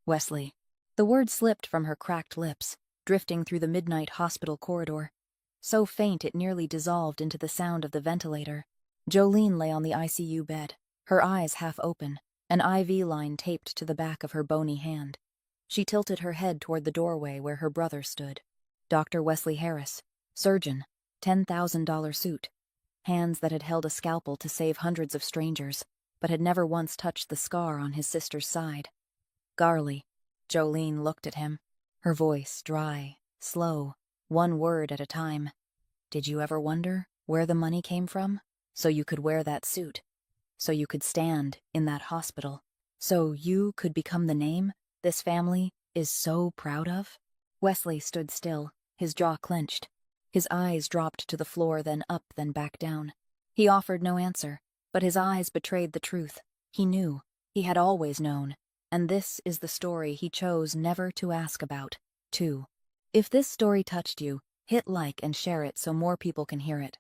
Wesley. The word slipped from her cracked lips, drifting through the midnight hospital corridor. So faint it nearly dissolved into the sound of the ventilator. Jolene lay on the ICU bed, her eyes half open, an IV line taped to the back of her bony hand. She tilted her head toward the doorway where her brother stood. Dr. Wesley Harris, surgeon, $10,000 suit. Hands that had held a scalpel to save hundreds of strangers, but had never once touched the scar on his sister's side. Garly. Jolene looked at him, her voice dry, slow, one word at a time. Did you ever wonder where the money came from? So you could wear that suit. So you could stand in that hospital. So you could become the name this family is so proud of? Wesley stood still, his jaw clenched. His eyes dropped to the floor, then up, then back down. He offered no answer, but his eyes betrayed the truth. He knew. He had always known. And this is the story he chose never to ask about, too. If this story touched you, hit like and share it so more people can hear it.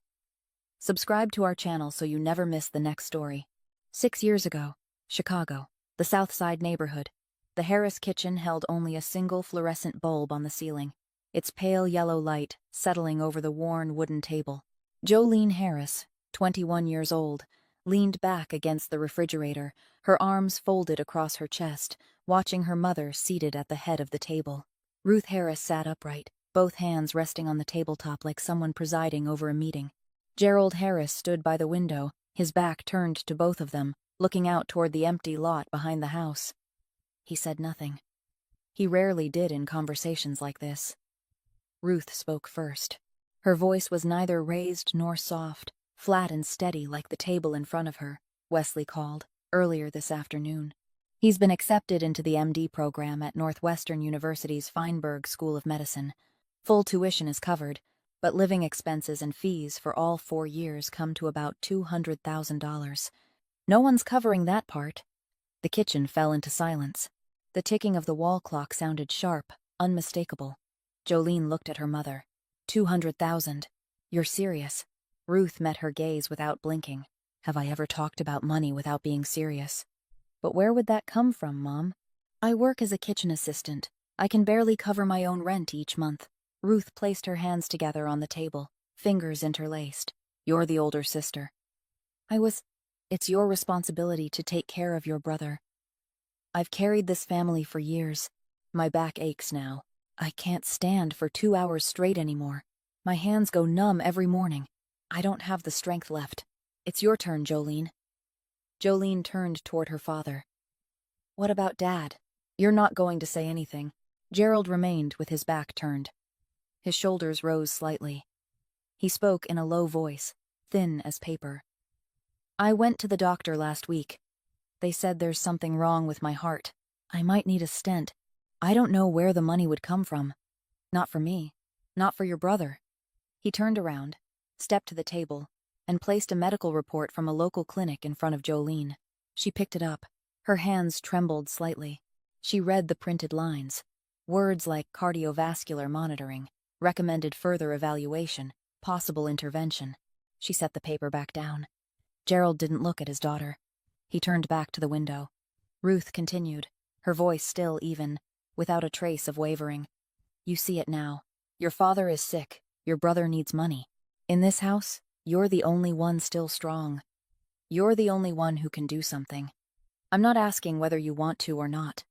Subscribe to our channel so you never miss the next story. 6 years ago, Chicago, the South Side neighborhood. The Harris kitchen held only a single fluorescent bulb on the ceiling, its pale yellow light settling over the worn wooden table. Jolene Harris, 21 years old, leaned back against the refrigerator, her arms folded across her chest, watching her mother seated at the head of the table. Ruth Harris sat upright, both hands resting on the tabletop like someone presiding over a meeting. Gerald Harris stood by the window, his back turned to both of them, looking out toward the empty lot behind the house. He said nothing. He rarely did in conversations like this. Ruth spoke first. Her voice was neither raised nor soft, flat and steady like the table in front of her. Wesley called, earlier this afternoon. He's been accepted into the MD program at Northwestern University's Feinberg School of Medicine. Full tuition is covered, but living expenses and fees for all 4 years come to about $200,000. No one's covering that part. The kitchen fell into silence. The ticking of the wall clock sounded sharp, unmistakable. Jolene looked at her mother. 200,000. You're serious? Ruth met her gaze without blinking. Have I ever talked about money without being serious? But where would that come from, Mom? I work as a kitchen assistant. I can barely cover my own rent each month. Ruth placed her hands together on the table, fingers interlaced. You're the older sister. It's your responsibility to take care of your brother. I've carried this family for years. My back aches now. I can't stand for 2 hours straight anymore. My hands go numb every morning. I don't have the strength left. It's your turn, Jolene. Jolene turned toward her father. What about Dad? You're not going to say anything. Gerald remained with his back turned. His shoulders rose slightly. He spoke in a low voice, thin as paper. I went to the doctor last week. They said there's something wrong with my heart. I might need a stent. I don't know where the money would come from. Not for me. Not for your brother. He turned around, stepped to the table, and placed a medical report from a local clinic in front of Jolene. She picked it up. Her hands trembled slightly. She read the printed lines. Words like cardiovascular monitoring, recommended further evaluation, possible intervention. She set the paper back down. Gerald didn't look at his daughter. He turned back to the window. Ruth continued, her voice still even, without a trace of wavering. You see it now. Your father is sick. Your brother needs money. In this house, you're the only one still strong. You're the only one who can do something. I'm not asking whether you want to or not.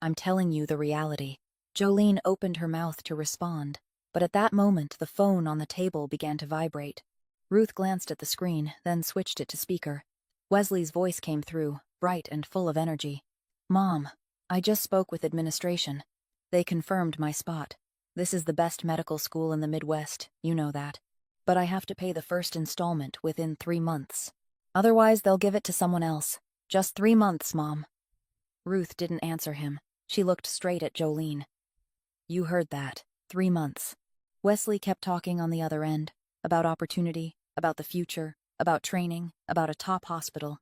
I'm telling you the reality. Jolene opened her mouth to respond, but at that moment the phone on the table began to vibrate. Ruth glanced at the screen, then switched it to speaker. Wesley's voice came through, bright and full of energy. Mom, I just spoke with administration. They confirmed my spot. This is the best medical school in the Midwest, you know that. But I have to pay the first installment within 3 months. Otherwise, they'll give it to someone else. Just 3 months, Mom. Ruth didn't answer him. She looked straight at Jolene. You heard that. 3 months. Wesley kept talking on the other end, about opportunity, about the future, about training, about a top hospital.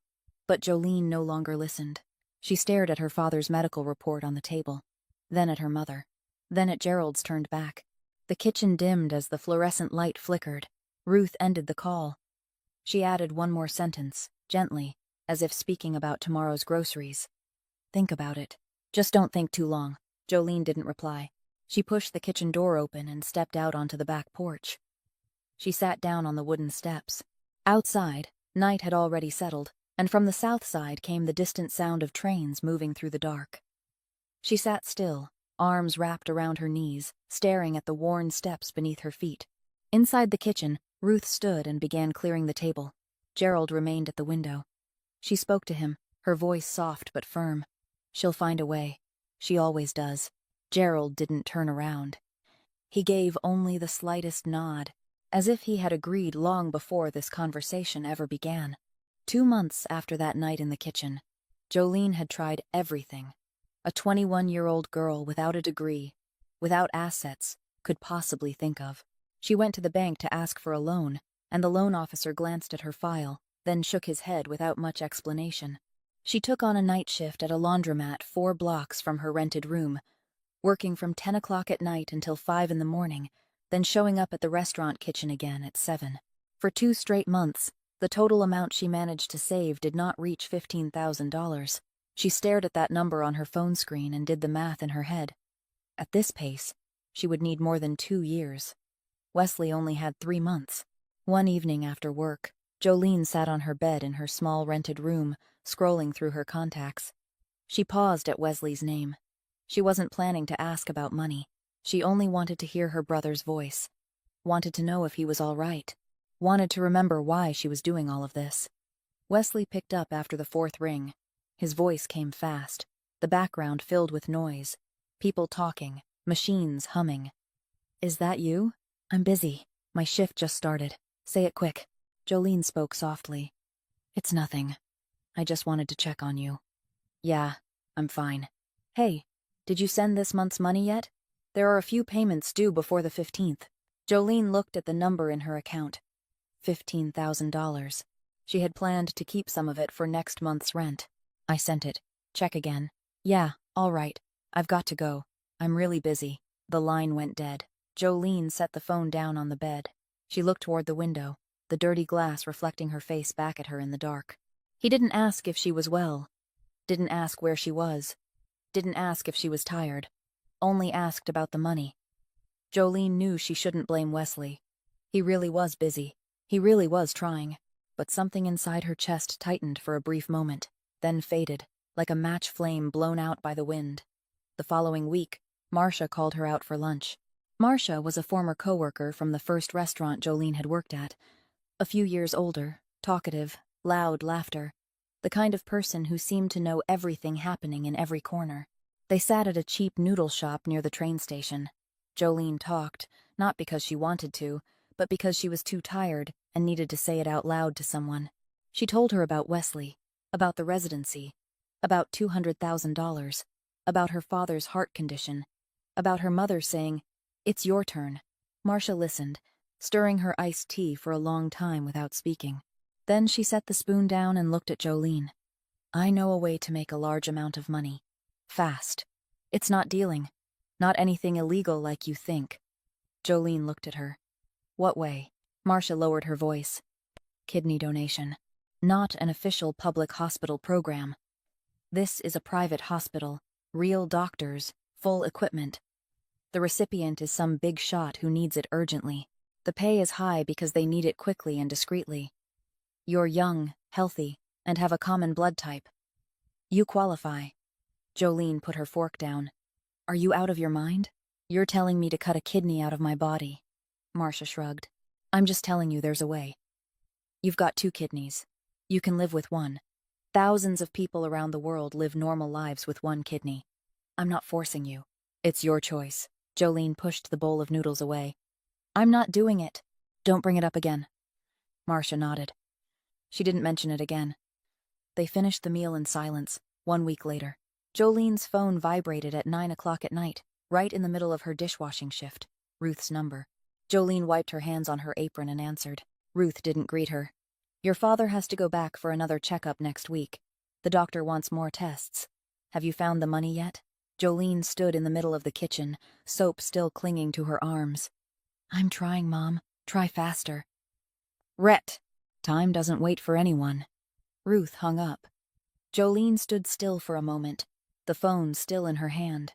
But Jolene no longer listened. She stared at her father's medical report on the table, then at her mother, then at Gerald's turned back. The kitchen dimmed as the fluorescent light flickered. Ruth ended the call. She added one more sentence, gently, as if speaking about tomorrow's groceries. Think about it. Just don't think too long. Jolene didn't reply. She pushed the kitchen door open and stepped out onto the back porch. She sat down on the wooden steps. Outside, night had already settled, and from the south side came the distant sound of trains moving through the dark. She sat still, arms wrapped around her knees, staring at the worn steps beneath her feet. Inside the kitchen, Ruth stood and began clearing the table. Gerald remained at the window. She spoke to him, her voice soft but firm. She'll find a way. She always does. Gerald didn't turn around. He gave only the slightest nod, as if he had agreed long before this conversation ever began. 2 months after that night in the kitchen, Jolene had tried everything a 21-year-old girl without a degree, without assets, could possibly think of. She went to the bank to ask for a loan, and the loan officer glanced at her file, then shook his head without much explanation. She took on a night shift at a laundromat 4 blocks from her rented room, working from 10 o'clock at night until 5 in the morning, then showing up at the restaurant kitchen again at 7. For 2 straight months, the total amount she managed to save did not reach $15,000. She stared at that number on her phone screen and did the math in her head. At this pace, she would need more than 2 years. Wesley only had 3 months. One evening after work, Jolene sat on her bed in her small rented room, scrolling through her contacts. She paused at Wesley's name. She wasn't planning to ask about money. She only wanted to hear her brother's voice. Wanted to know if he was all right. Wanted to remember why she was doing all of this. Wesley picked up after the 4th ring. His voice came fast, the background filled with noise. People talking, machines humming. "Is that you? I'm busy. My shift just started. Say it quick." Jolene spoke softly. "It's nothing. I just wanted to check on you." "Yeah, I'm fine." "Hey, did you send this month's money yet? There are a few payments due before the 15th. Jolene looked at the number in her account. $15,000. She had planned to keep some of it for next month's rent. "I sent it. Check again." "Yeah, all right. I've got to go. I'm really busy." The line went dead. Jolene set the phone down on the bed. She looked toward the window, the dirty glass reflecting her face back at her in the dark. He didn't ask if she was well. Didn't ask where she was. Didn't ask if she was tired. Only asked about the money. Jolene knew she shouldn't blame Wesley. He really was busy. He really was trying. But something inside her chest tightened for a brief moment, then faded, like a match flame blown out by the wind. The following week, Marcia called her out for lunch. Marcia was a former coworker from the first restaurant Jolene had worked at. A few years older, talkative, loud laughter. The kind of person who seemed to know everything happening in every corner. They sat at a cheap noodle shop near the train station. Jolene talked, not because she wanted to, but because she was too tired and needed to say it out loud to someone. She told her about Wesley, about the residency, about $200,000, about her father's heart condition, about her mother saying, "It's your turn." Marcia listened, stirring her iced tea for a long time without speaking. Then she set the spoon down and looked at Jolene. "I know a way to make a large amount of money. Fast. It's not dealing. Not anything illegal like you think." Jolene looked at her. "What way?" Marcia lowered her voice. "Kidney donation. Not an official public hospital program. This is a private hospital, real doctors, full equipment. The recipient is some big shot who needs it urgently. The pay is high because they need it quickly and discreetly. You're young, healthy, and have a common blood type. You qualify." Jolene put her fork down. "Are you out of your mind? You're telling me to cut a kidney out of my body." Marcia shrugged. "I'm just telling you there's a way. You've got 2 kidneys. You can live with one. Thousands of people around the world live normal lives with 1 kidney. I'm not forcing you. It's your choice." Jolene pushed the bowl of noodles away. "I'm not doing it. Don't bring it up again." Marcia nodded. She didn't mention it again. They finished the meal in silence. 1 week later, Jolene's phone vibrated at 9 o'clock at night, right in the middle of her dishwashing shift. Ruth's number. Jolene wiped her hands on her apron and answered. Ruth didn't greet her. "Your father has to go back for another checkup next week. The doctor wants more tests. Have you found the money yet?" Jolene stood in the middle of the kitchen, soap still clinging to her arms. "I'm trying, Mom. Try faster." "Rhett! Time doesn't wait for anyone." Ruth hung up. Jolene stood still for a moment, the phone still in her hand.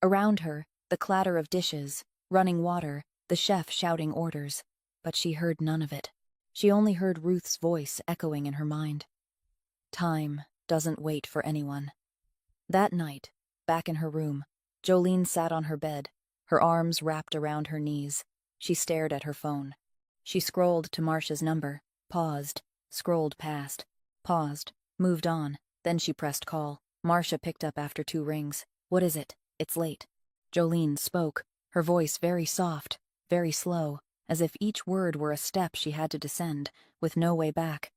Around her, the clatter of dishes, running water, the chef shouting orders. But she heard none of it. She only heard Ruth's voice echoing in her mind. Time doesn't wait for anyone. That night, back in her room, Jolene sat on her bed, her arms wrapped around her knees. She stared at her phone. She scrolled to Marcia's number, paused, scrolled past, paused, moved on, then she pressed call. Marcia picked up after 2 rings. "What is it? It's late." Jolene spoke, her voice very soft, very slow, as if each word were a step she had to descend, with no way back.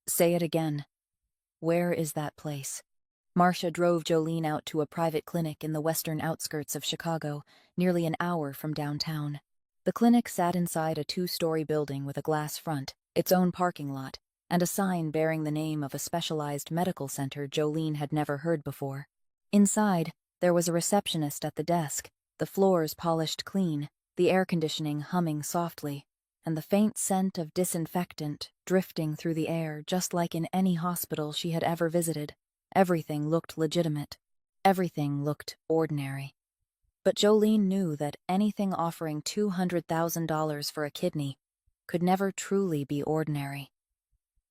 "Say it again." "Where is that place?" Marcia drove Jolene out to a private clinic in the western outskirts of Chicago, nearly an hour from downtown. The clinic sat inside a 2-story building with a glass front, its own parking lot, and a sign bearing the name of a specialized medical center Jolene had never heard before. Inside, there was a receptionist at the desk, the floors polished clean, the air conditioning humming softly, and the faint scent of disinfectant drifting through the air just like in any hospital she had ever visited. Everything looked legitimate. Everything looked ordinary. But Jolene knew that anything offering $200,000 for a kidney could never truly be ordinary.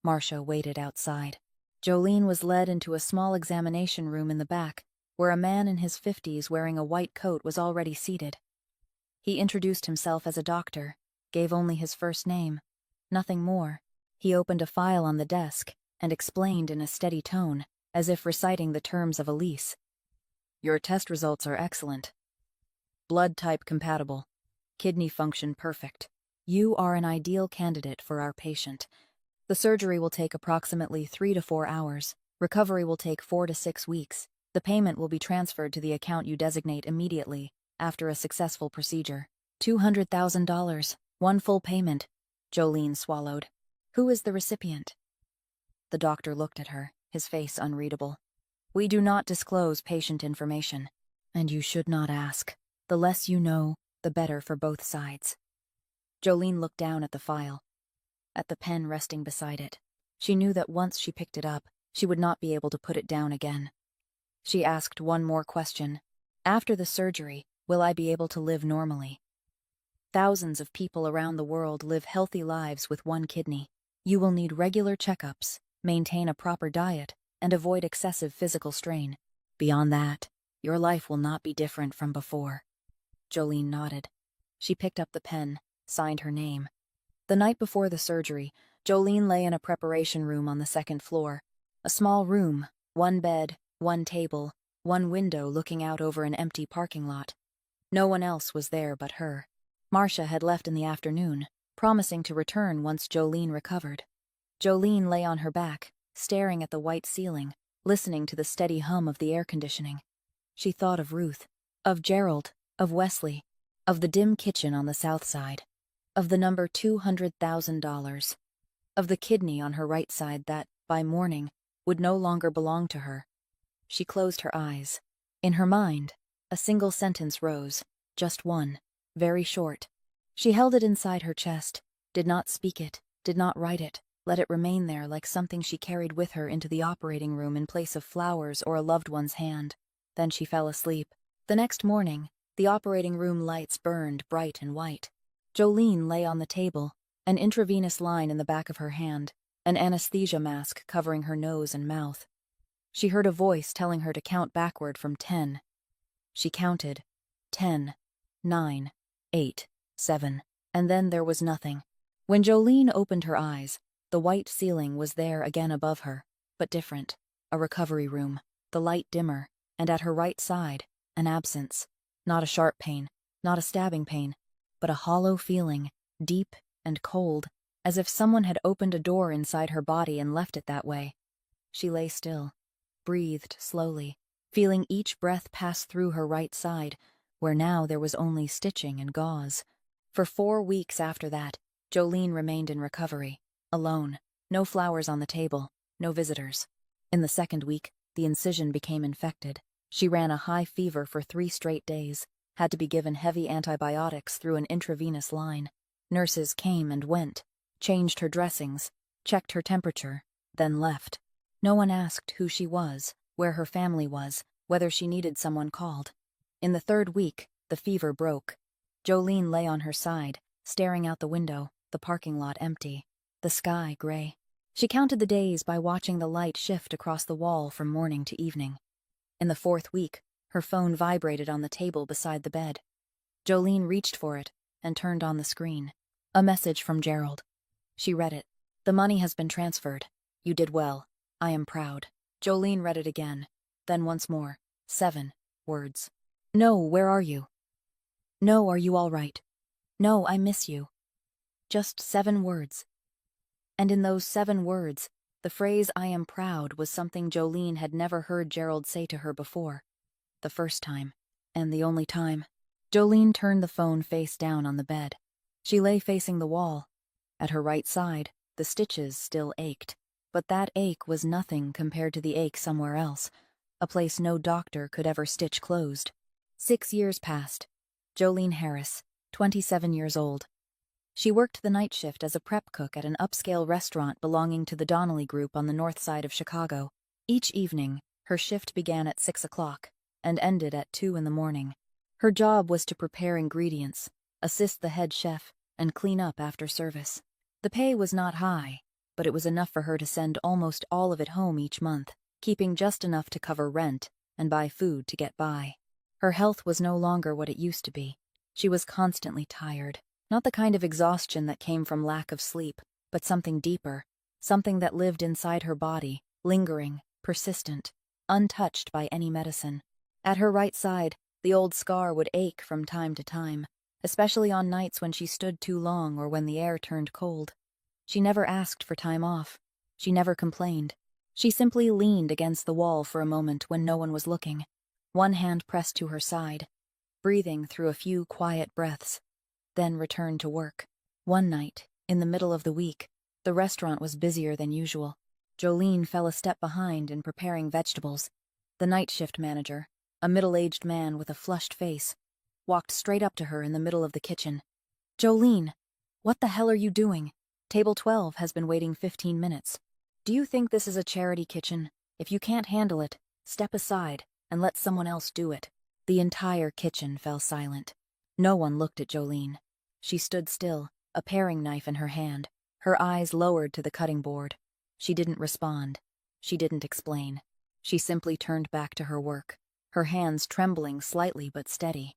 Marcia waited outside. Jolene was led into a small examination room in the back, where a man in his 50s wearing a white coat was already seated. He introduced himself as a doctor, gave only his first name, nothing more. He opened a file on the desk and explained in a steady tone, as if reciting the terms of a lease. "Your test results are excellent. Blood type compatible. Kidney function perfect. You are an ideal candidate for our patient. The surgery will take approximately 3 to 4 hours. Recovery will take 4 to 6 weeks. The payment will be transferred to the account you designate immediately after a successful procedure. $200,000, 1 full payment." Jolene swallowed. "Who is the recipient?" The doctor looked at her, his face unreadable. "We do not disclose patient information, and you should not ask. The less you know, the better for both sides." Jolene looked down at the file, at the pen resting beside it. She knew that once she picked it up, she would not be able to put it down again. She asked one more question. "After the surgery, will I be able to live normally?" Thousands of people around the world live healthy lives with 1 kidney. You will need regular checkups, maintain a proper diet, and avoid excessive physical strain. Beyond that, your life will not be different from before. Jolene nodded. She picked up the pen, signed her name. The night before the surgery, Jolene lay in a preparation room on the 2nd floor. A small room, 1 bed, 1 table, 1 window looking out over an empty parking lot. No one else was there but her. Marcia had left in the afternoon, promising to return once Jolene recovered. Jolene lay on her back, staring at the white ceiling, listening to the steady hum of the air conditioning. She thought of Ruth, of Gerald, of Wesley, of the dim kitchen on the south side, of the number $200,000, of the kidney on her right side that, by morning, would no longer belong to her. She closed her eyes. In her mind, a single sentence rose, just one, very short. She held it inside her chest, did not speak it, did not write it, let it remain there like something she carried with her into the operating room in place of flowers or a loved one's hand. Then she fell asleep. The next morning, the operating room lights burned bright and white. Jolene lay on the table, an intravenous line in the back of her hand, an anesthesia mask covering her nose and mouth. She heard a voice telling her to count backward from 10. She counted. 10, 9, 8, 7, and then there was nothing. When Jolene opened her eyes, the white ceiling was there again above her, but different. A recovery room, the light dimmer, and at her right side, an absence. Not a sharp pain, not a stabbing pain, but a hollow feeling, deep and cold, as if someone had opened a door inside her body and left it that way. She lay still, breathed slowly, feeling each breath pass through her right side, where now there was only stitching and gauze. For 4 weeks after that, Jolene remained in recovery, alone, no flowers on the table, no visitors. In the 2nd week, the incision became infected. She ran a high fever for 3 straight days, had to be given heavy antibiotics through an intravenous line. Nurses came and went, changed her dressings, checked her temperature, then left. No one asked who she was, where her family was, Whether she needed someone called. In the third week, the fever broke. Jolene lay on her side, staring out the window, the parking lot empty, the sky gray. She counted the days by watching the light shift across the wall from morning to evening. In the fourth week, her phone vibrated on the table beside the bed. Jolene reached for it and turned on the screen. A message from Gerald. She read it. "The money has been transferred. You did well. I am proud." Jolene read it again, then once more. 7 words. "No, where are you? No, are you all right? No, I miss you." Just 7 words. And in those 7 words, the phrase "I am proud" was something Jolene had never heard Gerald say to her before. The first time, and the only time. Jolene turned the phone face down on the bed. She lay facing the wall. At her right side, the stitches still ached. But that ache was nothing compared to the ache somewhere else, a place no doctor could ever stitch closed. 6 years passed. Jolene Harris, 27 years old. She worked the night shift as a prep cook at an upscale restaurant belonging to the Donnelly Group on the north side of Chicago. Each evening, her shift began at 6 o'clock and ended at 2 in the morning. Her job was to prepare ingredients, assist the head chef, and clean up after service. The pay was not high, but it was enough for her to send almost all of it home each month, keeping just enough to cover rent and buy food to get by. Her health was no longer what it used to be. She was constantly tired. Not the kind of exhaustion that came from lack of sleep, but something deeper, something that lived inside her body, lingering, persistent, untouched by any medicine. At her right side, the old scar would ache from time to time, especially on nights when she stood too long or when the air turned cold. She never asked for time off. She never complained. She simply leaned against the wall for a moment when no one was looking, one hand pressed to her side, breathing through a few quiet breaths, then returned to work. One night, in the middle of the week, the restaurant was busier than usual. Jolene fell a step behind in preparing vegetables. The night shift manager, a middle-aged man with a flushed face, walked straight up to her in the middle of the kitchen. "Jolene, what the hell are you doing? Table 12 has been waiting 15 minutes. Do you think this is a charity kitchen? If you can't handle it, step aside and let someone else do it." The entire kitchen fell silent. No one looked at Jolene. She stood still, a paring knife in her hand, her eyes lowered to the cutting board. She didn't respond. She didn't explain. She simply turned back to her work, her hands trembling slightly but steady.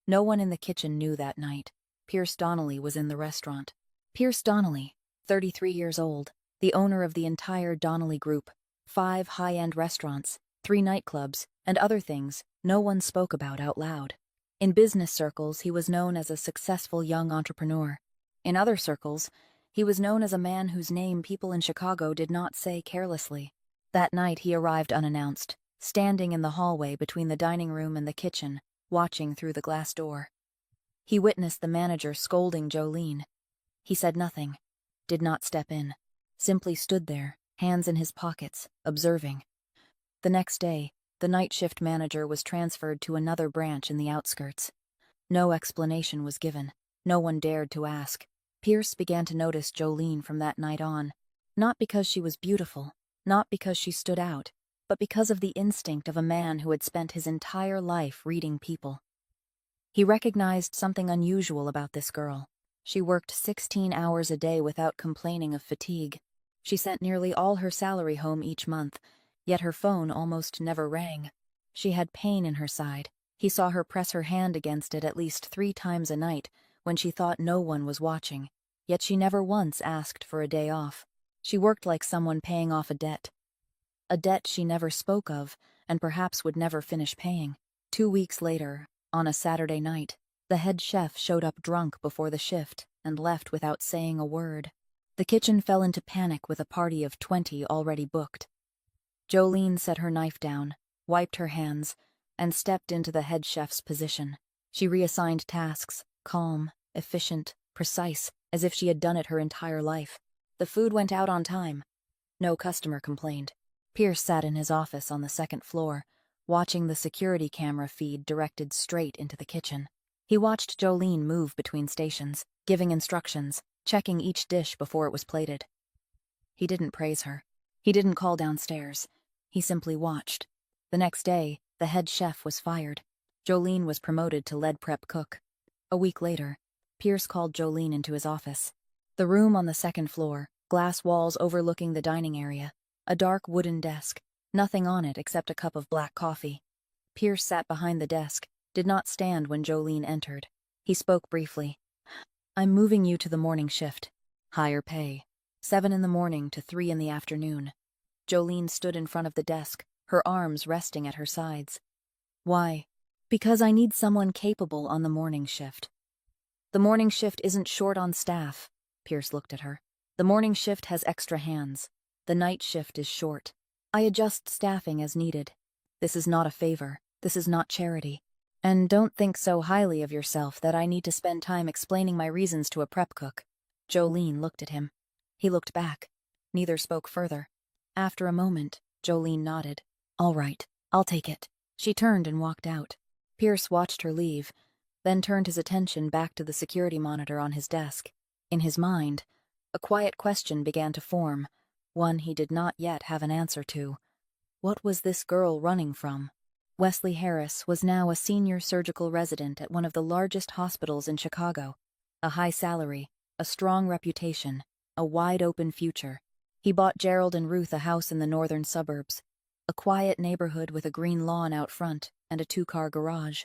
No one in the kitchen knew that night. Pierce Donnelly was in the restaurant. Pierce Donnelly, 33 years old, the owner of the entire Donnelly Group, 5 high-end restaurants, 3 nightclubs, and other things no one spoke about out loud. In business circles, he was known as a successful young entrepreneur. In other circles, he was known as a man whose name people in Chicago did not say carelessly. That night he arrived unannounced, standing in the hallway between the dining room and the kitchen, watching through the glass door. He witnessed the manager scolding Jolene. He said nothing, did not step in, simply stood there, hands in his pockets, observing. The next day, the night shift manager was transferred to another branch in the outskirts. No explanation was given. No one dared to ask. Pierce began to notice Jolene from that night on, not because she was beautiful, not because she stood out, but because of the instinct of a man who had spent his entire life reading people. He recognized something unusual about this girl. She worked 16 hours a day without complaining of fatigue. She sent nearly all her salary home each month, yet her phone almost never rang. She had pain in her side. He saw her press her hand against it at least 3 times a night when she thought no one was watching, yet she never once asked for a day off. She worked like someone paying off a debt she never spoke of and perhaps would never finish paying. 2 weeks later, on a Saturday night, the head chef showed up drunk before the shift and left without saying a word. The kitchen fell into panic with a party of 20 already booked. Jolene set her knife down, wiped her hands, and stepped into the head chef's position. She reassigned tasks, calm, efficient, precise, as if she had done it her entire life. The food went out on time. No customer complained. Pierce sat in his office on the 2nd floor, watching the security camera feed directed straight into the kitchen. He watched Jolene move between stations, giving instructions, checking each dish before it was plated. He didn't praise her. He didn't call downstairs. He simply watched. The next day, The head chef was fired. Jolene was promoted to lead prep cook. A week later, Pierce called Jolene into his office. The room on the second floor, glass walls overlooking the dining area, a dark wooden desk, nothing on it except a cup of black coffee. Pierce sat behind the desk, did not stand when Jolene entered. He spoke briefly. "I'm moving you to the morning shift. Higher pay. 7 in the morning to 3 in the afternoon." Jolene stood in front of the desk, her arms resting at her sides. "Why?" "Because I need someone capable on the morning shift." "The morning shift isn't short on staff." Pierce looked at her. "The morning shift has extra hands. The night shift is short. I adjust staffing as needed. This is not a favor. This is not charity. And don't think so highly of yourself that I need to spend time explaining my reasons to a prep cook." Jolene looked at him. He looked back. Neither spoke further. After a moment, Jolene nodded. "All right, I'll take it." She turned and walked out. Pierce watched her leave, then turned his attention back to the security monitor on his desk. In his mind, a quiet question began to form, one he did not yet have an answer to. What was this girl running from? Wesley Harris was now a senior surgical resident at one of the largest hospitals in Chicago. A high salary, a strong reputation, a wide-open future. He bought Gerald and Ruth a house in the northern suburbs, a quiet neighborhood with a green lawn out front and a 2-car garage.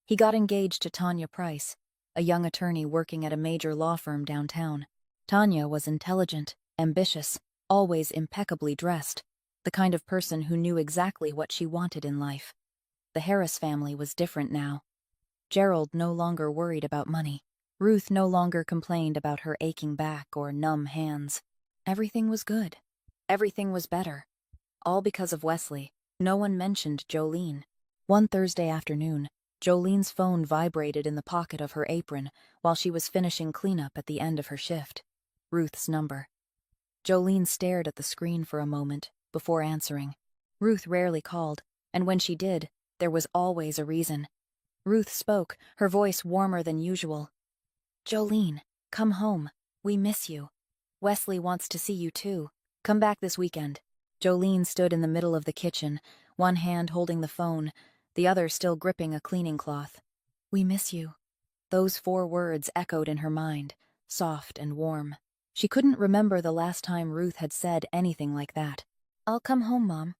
He got engaged to Tanya Price, a young attorney working at a major law firm downtown. Tanya was intelligent, ambitious, always impeccably dressed, the kind of person who knew exactly what she wanted in life. The Harris family was different now. Gerald no longer worried about money. Ruth no longer complained about her aching back or numb hands. Everything was good. Everything was better. All because of Wesley. No one mentioned Jolene. One Thursday afternoon, Jolene's phone vibrated in the pocket of her apron while she was finishing cleanup at the end of her shift. Ruth's number. Jolene stared at the screen for a moment before answering. Ruth rarely called, and when she did, there was always a reason. Ruth spoke, her voice warmer than usual. "Jolene, come home. We miss you. Wesley wants to see you too. Come back this weekend." Jolene stood in the middle of the kitchen, one hand holding the phone, the other still gripping a cleaning cloth. "We miss you." Those 4 words echoed in her mind, soft and warm. She couldn't remember the last time Ruth had said anything like that. "I'll come home, Mom."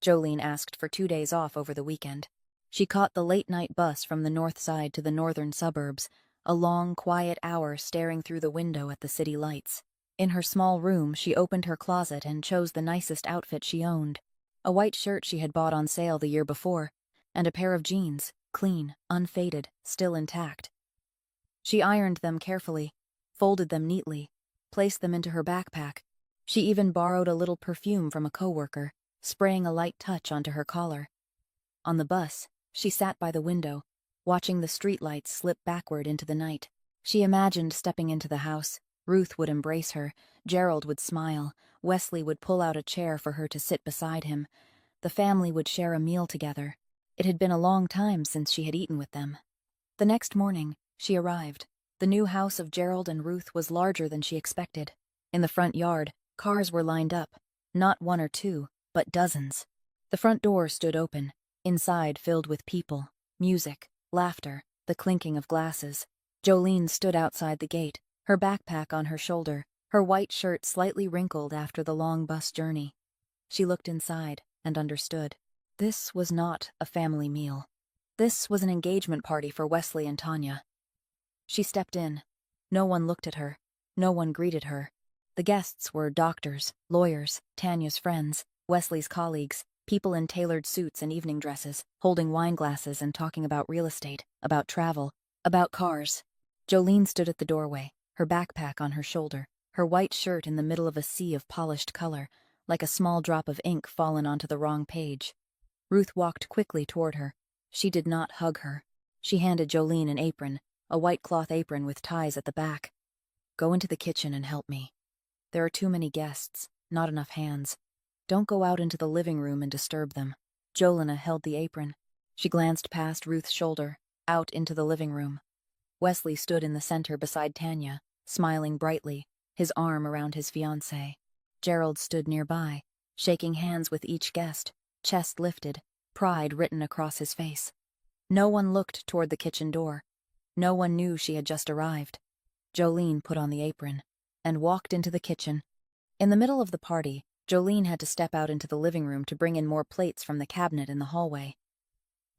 Jolene asked for 2 days off over the weekend. She caught the late-night bus from the north side to the northern suburbs, a long, quiet hour staring through the window at the city lights. In her small room, she opened her closet and chose the nicest outfit she owned. A white shirt she had bought on sale the year before, and a pair of jeans, clean, unfaded, still intact. She ironed them carefully, folded them neatly, placed them into her backpack. She even borrowed a little perfume from a coworker, spraying a light touch onto her collar. On the bus, she sat by the window, watching the streetlights slip backward into the night. She imagined stepping into the house. Ruth would embrace her, Gerald would smile, Wesley would pull out a chair for her to sit beside him. The family would share a meal together. It had been a long time since she had eaten with them. The next morning, she arrived. The new house of Gerald and Ruth was larger than she expected. In the front yard, cars were lined up, not 1 or 2, but dozens. The front door stood open, inside filled with people, music, laughter, the clinking of glasses. Jolene stood outside the gate, her backpack on her shoulder, her white shirt slightly wrinkled after the long bus journey. She looked inside and understood. This was not a family meal. This was an engagement party for Wesley and Tanya. She stepped in. No one looked at her. No one greeted her. The guests were doctors, lawyers, Tanya's friends, Wesley's colleagues, people in tailored suits and evening dresses, holding wine glasses and talking about real estate, about travel, about cars. Jolene stood at the doorway, her backpack on her shoulder, her white shirt in the middle of a sea of polished color, like a small drop of ink fallen onto the wrong page. Ruth walked quickly toward her. She did not hug her. She handed Jolene an apron, a white cloth apron with ties at the back. "Go into the kitchen and help me. There are too many guests, not enough hands. Don't go out into the living room and disturb them." Jolene held the apron. She glanced past Ruth's shoulder, out into the living room. Wesley stood in the center beside Tanya, smiling brightly, his arm around his fiancée. Gerald stood nearby, shaking hands with each guest, chest lifted, pride written across his face. No one looked toward the kitchen door. No one knew she had just arrived. Jolene put on the apron and walked into the kitchen. In the middle of the party, Jolene had to step out into the living room to bring in more plates from the cabinet in the hallway.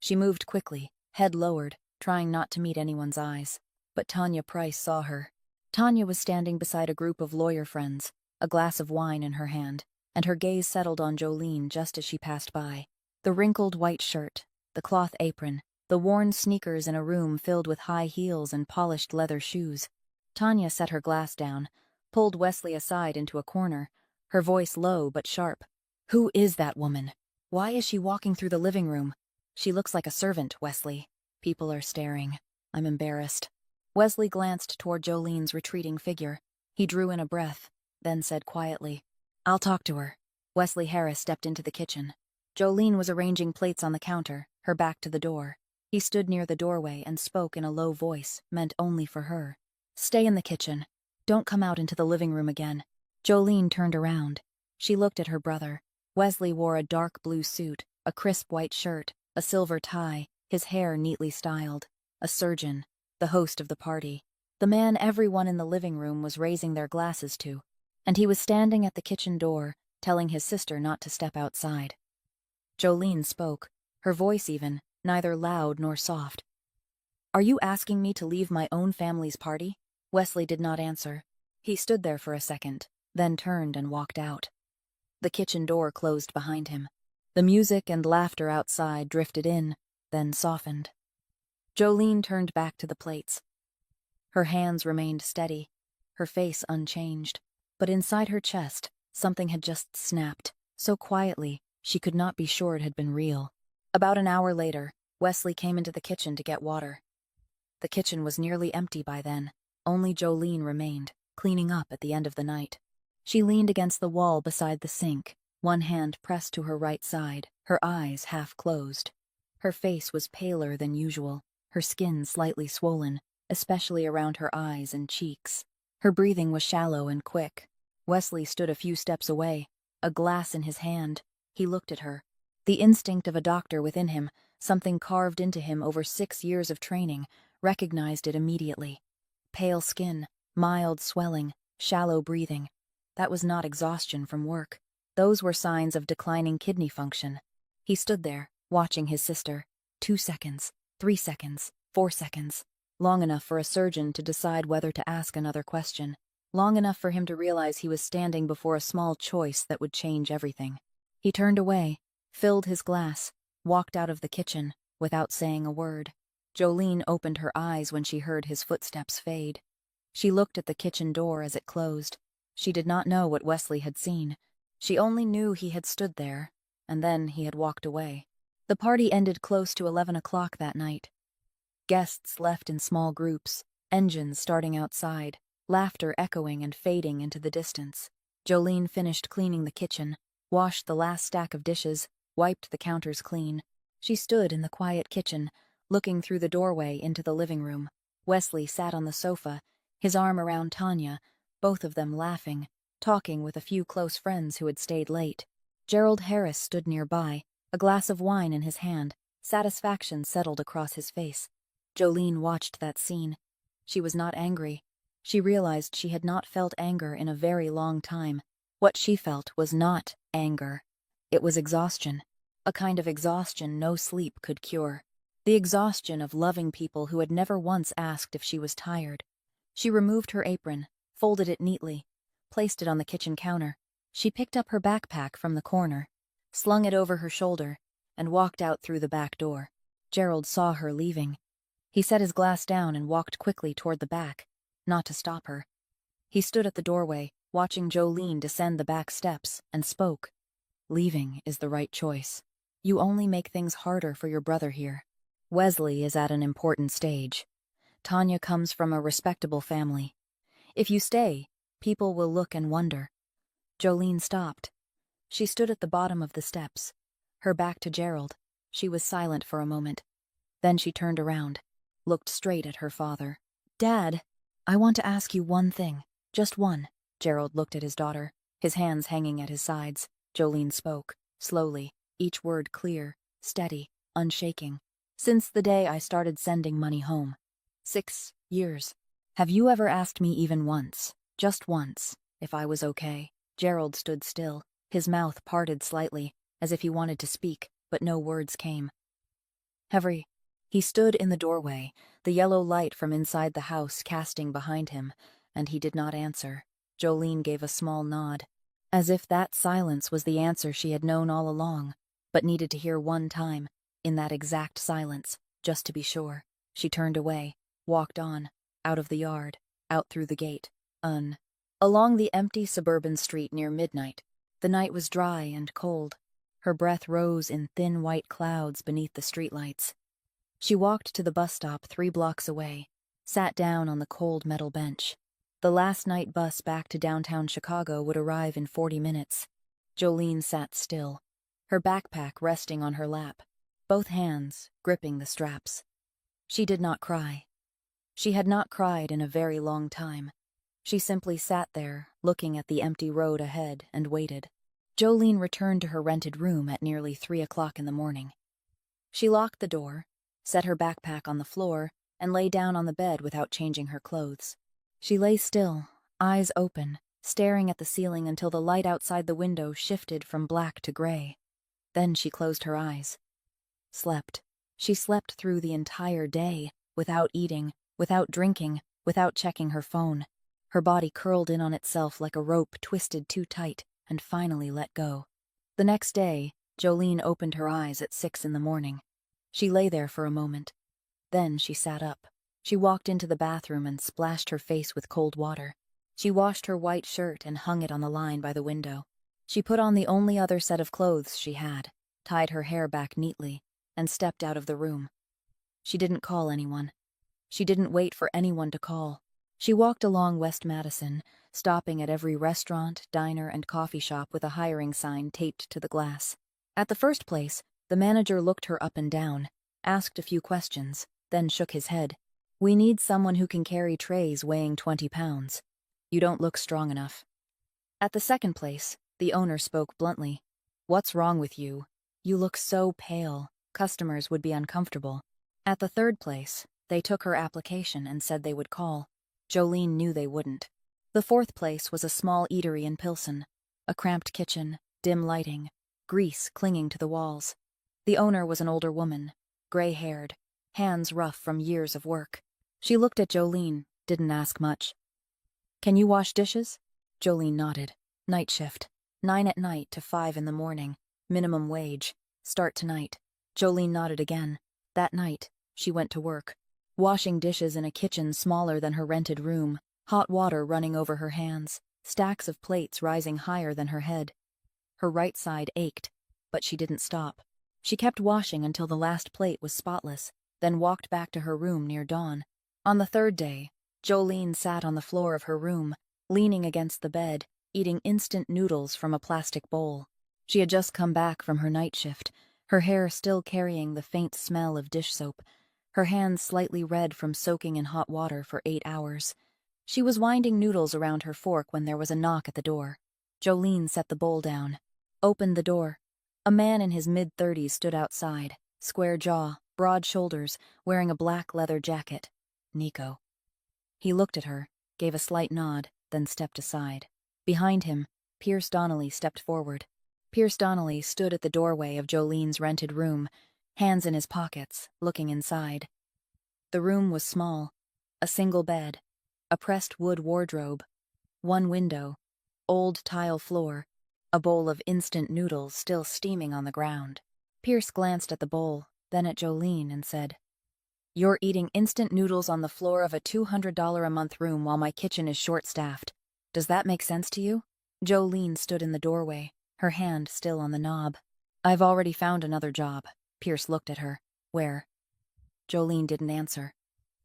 She moved quickly, head lowered, trying not to meet anyone's eyes. But Tanya Price saw her. Tanya was standing beside a group of lawyer friends, a glass of wine in her hand, and her gaze settled on Jolene just as she passed by. The wrinkled white shirt, the cloth apron, the worn sneakers in a room filled with high heels and polished leather shoes. Tanya set her glass down, pulled Wesley aside into a corner, her voice low but sharp. "Who is that woman? Why is she walking through the living room? She looks like a servant, Wesley. People are staring. I'm embarrassed." Wesley glanced toward Jolene's retreating figure. He drew in a breath, then said quietly, "I'll talk to her." Wesley Harris stepped into the kitchen. Jolene was arranging plates on the counter, her back to the door. He stood near the doorway and spoke in a low voice, meant only for her. "Stay in the kitchen. Don't come out into the living room again." Jolene turned around. She looked at her brother. Wesley wore a dark blue suit, a crisp white shirt, a silver tie, his hair neatly styled. A surgeon, the host of the party. The man everyone in the living room was raising their glasses to. And he was standing at the kitchen door, telling his sister not to step outside. Jolene spoke, her voice even, neither loud nor soft. "Are you asking me to leave my own family's party?" Wesley did not answer. He stood there for a second, then turned and walked out. The kitchen door closed behind him. The music and laughter outside drifted in, then softened. Jolene turned back to the plates. Her hands remained steady, her face unchanged, but inside her chest, something had just snapped, so quietly she could not be sure it had been real. About an hour later, Wesley came into the kitchen to get water. The kitchen was nearly empty by then. Only Jolene remained, cleaning up at the end of the night. She leaned against the wall beside the sink, one hand pressed to her right side, her eyes half closed. Her face was paler than usual, her skin slightly swollen, especially around her eyes and cheeks. Her breathing was shallow and quick. Wesley stood a few steps away, a glass in his hand. He looked at her. The instinct of a doctor within him, something carved into him over 6 years of training, recognized it immediately. Pale skin, mild swelling, shallow breathing. That was not exhaustion from work. Those were signs of declining kidney function. He stood there, watching his sister. 2 seconds, 3 seconds, 4 seconds. Long enough for a surgeon to decide whether to ask another question. Long enough for him to realize he was standing before a small choice that would change everything. He turned away, filled his glass, walked out of the kitchen, without saying a word. Jolene opened her eyes when she heard his footsteps fade. She looked at the kitchen door as it closed. She did not know what Wesley had seen. She only knew he had stood there, and then he had walked away. The party ended close to 11 o'clock that night. Guests left in small groups, engines starting outside, laughter echoing and fading into the distance. Jolene finished cleaning the kitchen, washed the last stack of dishes, wiped the counters clean. She stood in the quiet kitchen, looking through the doorway into the living room. Wesley sat on the sofa, his arm around Tanya, both of them laughing, talking with a few close friends who had stayed late. Gerald Harris stood nearby, a glass of wine in his hand. Satisfaction settled across his face. Jolene watched that scene. She was not angry. She realized she had not felt anger in a very long time. What she felt was not anger. It was exhaustion. A kind of exhaustion no sleep could cure. The exhaustion of loving people who had never once asked if she was tired. She removed her apron, folded it neatly, placed it on the kitchen counter. She picked up her backpack from the corner, slung it over her shoulder, and walked out through the back door. Gerald saw her leaving. He set his glass down and walked quickly toward the back, not to stop her. He stood at the doorway, watching Jolene descend the back steps, and spoke. "Leaving is the right choice. You only make things harder for your brother here. Wesley is at an important stage. Tanya comes from a respectable family. If you stay, people will look and wonder." Jolene stopped. She stood at the bottom of the steps, her back to Gerald. She was silent for a moment. Then she turned around, looked straight at her father. "Dad, I want to ask you one thing, just one." Gerald looked at his daughter, his hands hanging at his sides. Jolene spoke, slowly, each word clear. steady, unshaking. Since the day I started sending money home. 6 years. Have you ever asked me even once, just once, if I was okay? Gerald stood still, his mouth parted slightly, as if he wanted to speak, but no words came. Henry. He stood in the doorway, the yellow light from inside the house casting behind him, and he did not answer. Jolene gave a small nod, as if that silence was the answer she had known all along, but needed to hear one time, in that exact silence, just to be sure. She turned away, walked on, out of the yard, out through the gate, along the empty suburban street near midnight. The night was dry and cold. Her breath rose in thin white clouds beneath the streetlights. She walked to the bus stop 3 blocks away, sat down on the cold metal bench. The last night bus back to downtown Chicago would arrive in 40 minutes. Jolene sat still, her backpack resting on her lap, both hands gripping the straps. She did not cry. She had not cried in a very long time. She simply sat there, looking at the empty road ahead, and waited. Jolene returned to her rented room at nearly 3 o'clock in the morning. She locked the door, set her backpack on the floor, and lay down on the bed without changing her clothes. She lay still, eyes open, staring at the ceiling until the light outside the window shifted from black to gray. Then she closed her eyes. Slept. She slept through the entire day, without eating, without drinking, without checking her phone. Her body curled in on itself like a rope twisted too tight, and finally let go. The next day, Jolene opened her eyes at 6 in the morning. She lay there for a moment. Then she sat up. She walked into the bathroom and splashed her face with cold water. She washed her white shirt and hung it on the line by the window. She put on the only other set of clothes she had, tied her hair back neatly, and stepped out of the room. She didn't call anyone. She didn't wait for anyone to call. She walked along West Madison, stopping at every restaurant, diner, and coffee shop with a hiring sign taped to the glass. At the first place, the manager looked her up and down, asked a few questions, then shook his head. "We need someone who can carry trays weighing 20 pounds. You don't look strong enough." At the second place, the owner spoke bluntly. "What's wrong with you? You look so pale. Customers would be uncomfortable." At the third place, they took her application and said they would call. Jolene knew they wouldn't. The fourth place was a small eatery in Pilsen. A cramped kitchen, dim lighting, grease clinging to the walls. The owner was an older woman, gray-haired, hands rough from years of work. She looked at Jolene, didn't ask much. "Can you wash dishes?" Jolene nodded. "Night shift. 9 at night to 5 in the morning. Minimum wage. Start tonight." Jolene nodded again. That night, she went to work, washing dishes in a kitchen smaller than her rented room, hot water running over her hands, stacks of plates rising higher than her head. Her right side ached, but she didn't stop. She kept washing until the last plate was spotless, then walked back to her room near dawn. On the third day, Jolene sat on the floor of her room, leaning against the bed, eating instant noodles from a plastic bowl. She had just come back from her night shift, her hair still carrying the faint smell of dish soap, her hands slightly red from soaking in hot water for 8 hours. She was winding noodles around her fork when there was a knock at the door. Jolene set the bowl down, opened the door. A man in his mid-30s stood outside, square jaw, broad shoulders, wearing a black leather jacket. Nico. He looked at her, gave a slight nod, then stepped aside. Behind him, Pierce Donnelly stepped forward. Pierce Donnelly stood at the doorway of Jolene's rented room, hands in his pockets, looking inside. The room was small. A single bed, a pressed wood wardrobe, one window, old tile floor, a bowl of instant noodles still steaming on the ground. Pierce glanced at the bowl, then at Jolene and said, "You're eating instant noodles on the floor of a $200 a month room while my kitchen is short-staffed. Does that make sense to you?" Jolene stood in the doorway, her hand still on the knob. "I've already found another job." Pierce looked at her. "Where?" Jolene didn't answer.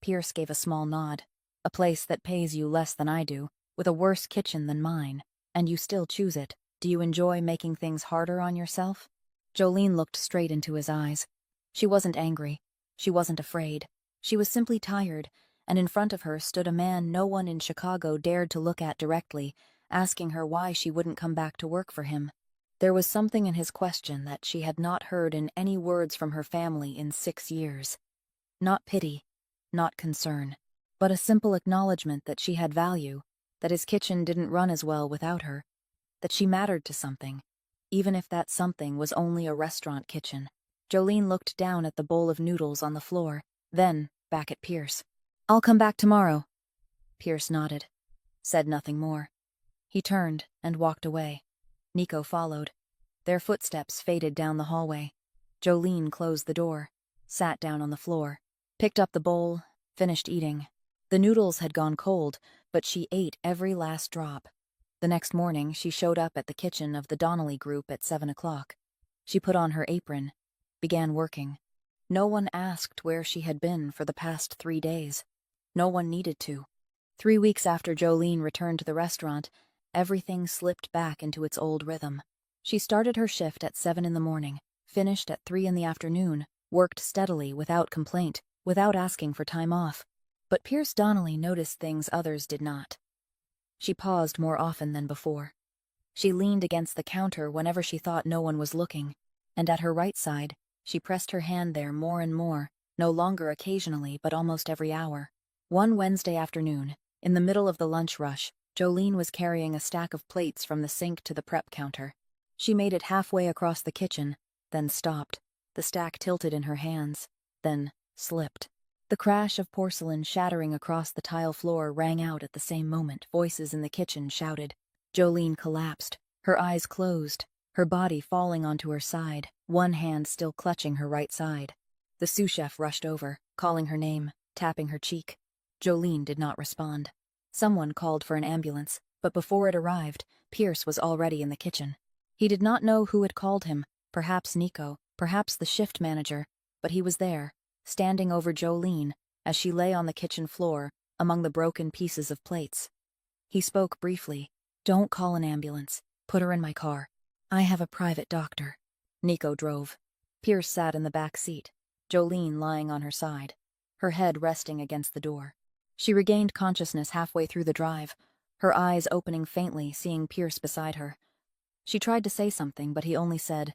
Pierce gave a small nod. "A place that pays you less than I do, with a worse kitchen than mine, and you still choose it. Do you enjoy making things harder on yourself?" Jolene looked straight into his eyes. She wasn't angry. She wasn't afraid. She was simply tired, and in front of her stood a man no one in Chicago dared to look at directly, asking her why she wouldn't come back to work for him. There was something in his question that she had not heard in any words from her family in 6 years. Not pity, not concern, but a simple acknowledgement that she had value, that his kitchen didn't run as well without her, that she mattered to something, even if that something was only a restaurant kitchen. Jolene looked down at the bowl of noodles on the floor, then back at Pierce. "I'll come back tomorrow." Pierce nodded, said nothing more. He turned and walked away. Nico followed. Their footsteps faded down the hallway. Jolene closed the door, sat down on the floor, picked up the bowl, finished eating. The noodles had gone cold, but she ate every last drop. The next morning, she showed up at the kitchen of the Donnelly Group at 7 o'clock. She put on her apron, began working. No one asked where she had been for the past 3 days. No one needed to. 3 weeks after Jolene returned to the restaurant, everything slipped back into its old rhythm. She started her shift at 7 in the morning, finished at 3 in the afternoon, worked steadily without complaint, without asking for time off. But Pierce Donnelly noticed things others did not. She paused more often than before. She leaned against the counter whenever she thought no one was looking, and at her right side, she pressed her hand there more and more, no longer occasionally but almost every hour. One Wednesday afternoon, in the middle of the lunch rush, Jolene was carrying a stack of plates from the sink to the prep counter. She made it halfway across the kitchen, then stopped. The stack tilted in her hands, then slipped. The crash of porcelain shattering across the tile floor rang out at the same moment. Voices in the kitchen shouted. Jolene collapsed, her eyes closed, her body falling onto her side, one hand still clutching her right side. The sous chef rushed over, calling her name, tapping her cheek. Jolene did not respond. Someone called for an ambulance, but before it arrived, Pierce was already in the kitchen. He did not know who had called him, perhaps Nico, perhaps the shift manager, but he was there, standing over Jolene as she lay on the kitchen floor among the broken pieces of plates. He spoke briefly. "Don't call an ambulance. Put her in my car. I have a private doctor." Nico drove. Pierce sat in the back seat, Jolene lying on her side, her head resting against the door. She regained consciousness halfway through the drive, her eyes opening faintly, seeing Pierce beside her. She tried to say something, but he only said,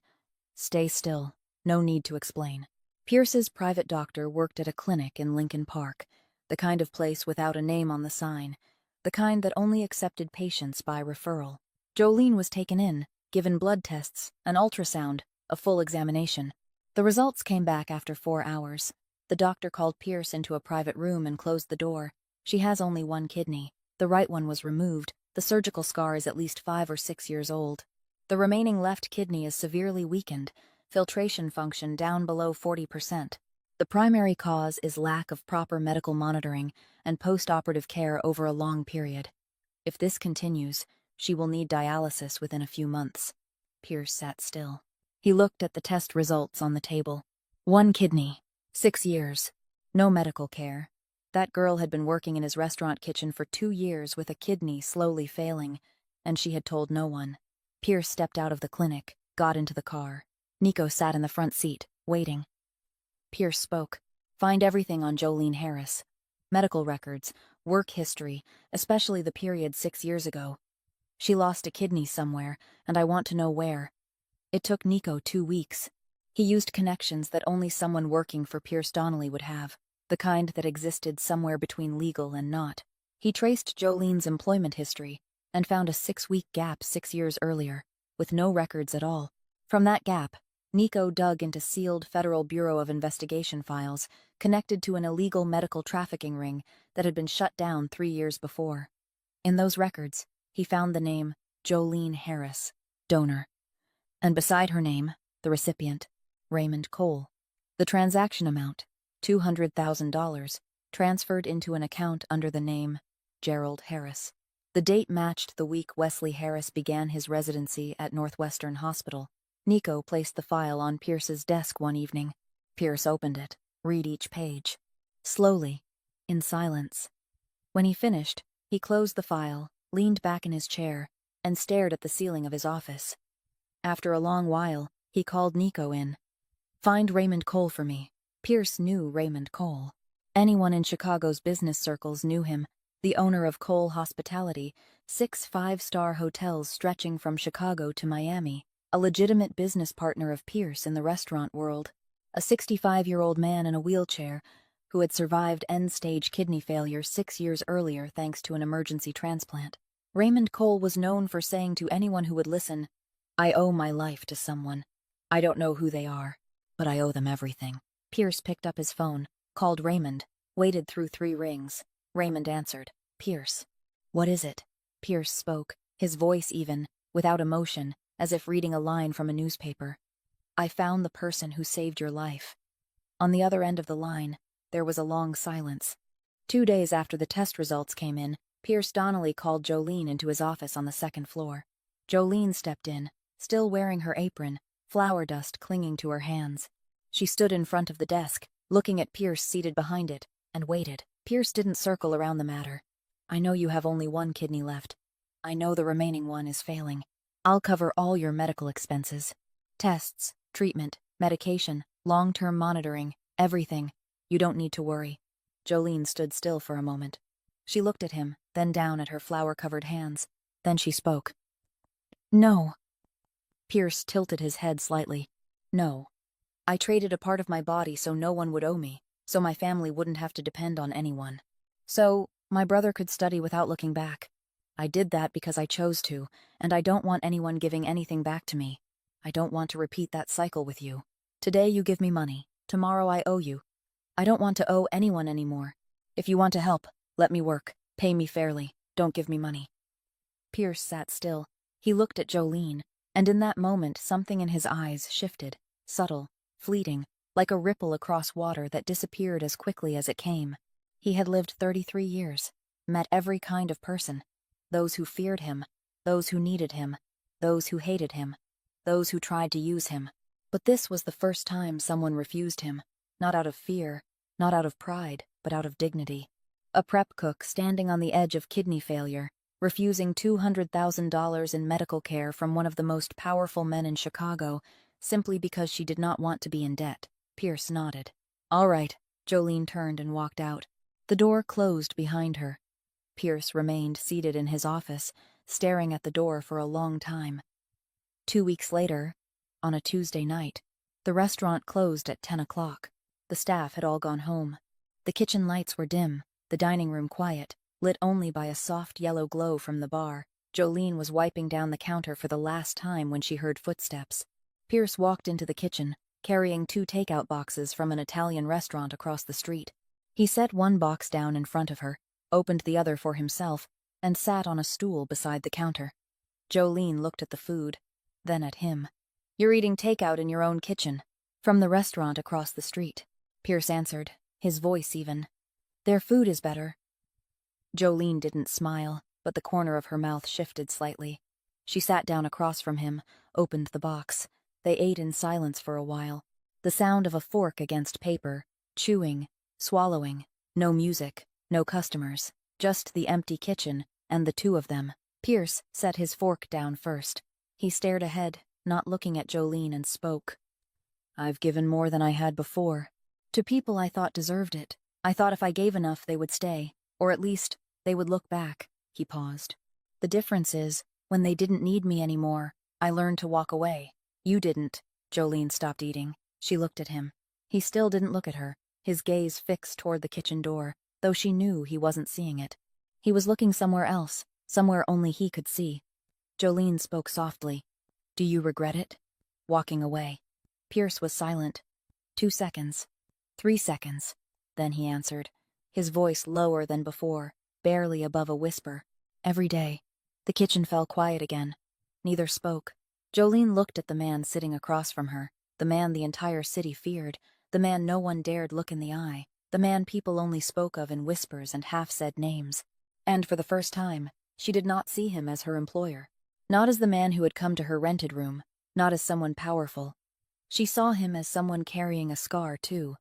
"Stay still. No need to explain." Pierce's private doctor worked at a clinic in Lincoln Park, the kind of place without a name on the sign, the kind that only accepted patients by referral. Jolene was taken in, given blood tests, an ultrasound, a full examination. The results came back after 4 hours. The doctor called Pierce into a private room and closed the door. She has only one kidney. The right one was removed. The surgical scar is at least 5 or 6 years old. The remaining left kidney is severely weakened, filtration function down below 40%. The primary cause is lack of proper medical monitoring and post-operative care over a long period. If this continues, she will need dialysis within a few months. Pierce sat still. He looked at the test results on the table. 1 kidney, 6 years, no medical care. That girl had been working in his restaurant kitchen for 2 years with a kidney slowly failing, and she had told no one. Pierce stepped out of the clinic, got into the car. Nico sat in the front seat, waiting. Pierce spoke. "Find everything on Jolene Harris. Medical records, work history, especially the period 6 years ago. She lost a kidney somewhere, and I want to know where." It took Nico 2 weeks. He used connections that only someone working for Pierce Donnelly would have, the kind that existed somewhere between legal and not. He traced Jolene's employment history and found a 6-week gap 6 years earlier, with no records at all. From that gap, Nico dug into sealed Federal Bureau of Investigation files connected to an illegal medical trafficking ring that had been shut down 3 years before. In those records, he found the name Jolene Harris, donor. And beside her name, the recipient, Raymond Cole. The transaction amount, $200,000, transferred into an account under the name Gerald Harris. The date matched the week Wesley Harris began his residency at Northwestern Hospital. Nico placed the file on Pierce's desk one evening. Pierce opened it, read each page. Slowly, in silence. When he finished, he closed the file, leaned back in his chair, and stared at the ceiling of his office. After a long while, he called Nico in. "Find Raymond Cole for me." Pierce knew Raymond Cole. Anyone in Chicago's business circles knew him, the owner of Cole Hospitality, 6 5-star hotels stretching from Chicago to Miami. a legitimate business partner of Pierce in the restaurant world, a 65-year-old man in a wheelchair who had survived end-stage kidney failure 6 years earlier thanks to an emergency transplant. Raymond Cole was known for saying to anyone who would listen, "I owe my life to someone. I don't know who they are, but I owe them everything." Pierce picked up his phone, called Raymond, waited through 3 rings. Raymond answered. "Pierce." "What is it?" Pierce spoke, his voice even, without emotion, as if reading a line from a newspaper. "I found the person who saved your life." On the other end of the line, there was a long silence. 2 days after the test results came in, Pierce Donnelly called Jolene into his office on the 2nd floor. Jolene stepped in, still wearing her apron, flour dust clinging to her hands. She stood in front of the desk, looking at Pierce seated behind it, and waited. Pierce didn't circle around the matter. "I know you have only 1 kidney left. I know the remaining one is failing. I'll cover all your medical expenses. Tests, treatment, medication, long-term monitoring, everything. You don't need to worry." Jolene stood still for a moment. She looked at him, then down at her flour-covered hands. Then she spoke. "No." Pierce tilted his head slightly. "No. I traded a part of my body so no one would owe me, so my family wouldn't have to depend on anyone. So my brother could study without looking back. I did that because I chose to, and I don't want anyone giving anything back to me. I don't want to repeat that cycle with you. Today you give me money. Tomorrow I owe you. I don't want to owe anyone anymore. If you want to help, let me work. Pay me fairly. Don't give me money." Pierce sat still. He looked at Jolene, and in that moment something in his eyes shifted, subtle, fleeting, like a ripple across water that disappeared as quickly as it came. He had lived 33 years, met every kind of person. Those who feared him, those who needed him, those who hated him, those who tried to use him. But this was the first time someone refused him, not out of fear, not out of pride, but out of dignity. A prep cook standing on the edge of kidney failure, refusing $200,000 in medical care from one of the most powerful men in Chicago, simply because she did not want to be in debt. Pierce nodded. "All right." Jolene turned and walked out. The door closed behind her. Pierce remained seated in his office, staring at the door for a long time. 2 weeks later, on a Tuesday night, the restaurant closed at 10 o'clock. The staff had all gone home. The kitchen lights were dim, the dining room quiet, lit only by a soft yellow glow from the bar. Jolene was wiping down the counter for the last time when she heard footsteps. Pierce walked into the kitchen, carrying 2 takeout boxes from an Italian restaurant across the street. He set one box down in front of her, opened the other for himself, and sat on a stool beside the counter. Jolene looked at the food, then at him. "You're eating takeout in your own kitchen, from the restaurant across the street," Pierce answered, his voice even. "Their food is better." Jolene didn't smile, but the corner of her mouth shifted slightly. She sat down across from him, opened the box. They ate in silence for a while. The sound of a fork against paper, chewing, swallowing, no music, no customers, just the empty kitchen and the 2 of them. Pierce set his fork down first. He stared ahead, not looking at Jolene, and spoke. "I've given more than I had before. To people I thought deserved it. I thought if I gave enough they would stay, or at least they would look back." He paused. "The difference is, when they didn't need me anymore, I learned to walk away. You didn't." Jolene stopped eating. She looked at him. He still didn't look at her, his gaze fixed toward the kitchen door, though she knew he wasn't seeing it. He was looking somewhere else, somewhere only he could see. Jolene spoke softly. "Do you regret it?" Walking away. Pierce was silent. 2 seconds. 3 seconds. Then he answered, his voice lower than before, barely above a whisper. "Every day." The kitchen fell quiet again. Neither spoke. Jolene looked at the man sitting across from her, the man the entire city feared, the man no one dared look in the eye, the man people only spoke of in whispers and half-said names. And for the first time, she did not see him as her employer. Not as the man who had come to her rented room, not as someone powerful. She saw him as someone carrying a scar, too.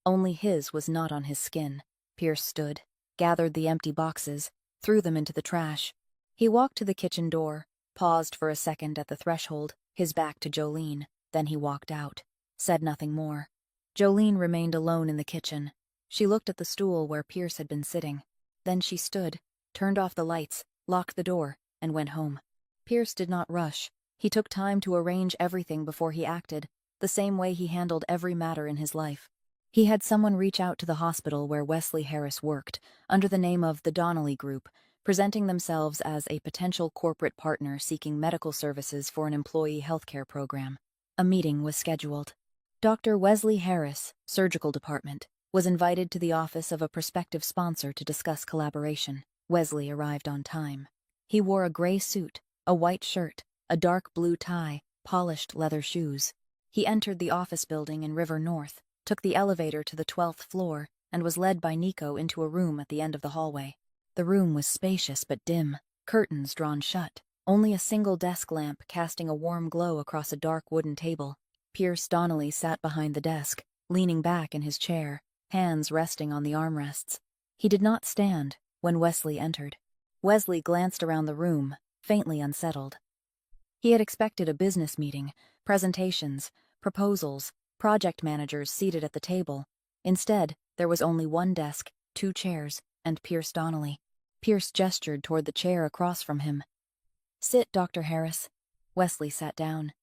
Only his was not on his skin. Pierce stood, gathered the empty boxes, threw them into the trash. He walked to the kitchen door, paused for a second at the threshold, his back to Jolene, then he walked out, said nothing more. Jolene remained alone in the kitchen. She looked at the stool where Pierce had been sitting. Then she stood, turned off the lights, locked the door, and went home. Pierce did not rush. He took time to arrange everything before he acted, the same way he handled every matter in his life. He had someone reach out to the hospital where Wesley Harris worked, under the name of the Donnelly Group, presenting themselves as a potential corporate partner seeking medical services for an employee healthcare program. A meeting was scheduled. Dr. Wesley Harris, Surgical Department, was invited to the office of a prospective sponsor to discuss collaboration. Wesley arrived on time. He wore a gray suit, a white shirt, a dark blue tie, polished leather shoes. He entered the office building in River North, took the elevator to the 12th floor, and was led by Nico into a room at the end of the hallway. The room was spacious but dim, curtains drawn shut, only a single desk lamp casting a warm glow across a dark wooden table. Pierce Donnelly sat behind the desk, leaning back in his chair, hands resting on the armrests. He did not stand when Wesley entered. Wesley glanced around the room, faintly unsettled. He had expected a business meeting, presentations, proposals, project managers seated at the table. Instead, there was only one desk, 2 chairs, and Pierce Donnelly. Pierce gestured toward the chair across from him. "Sit, Dr. Harris." Wesley sat down.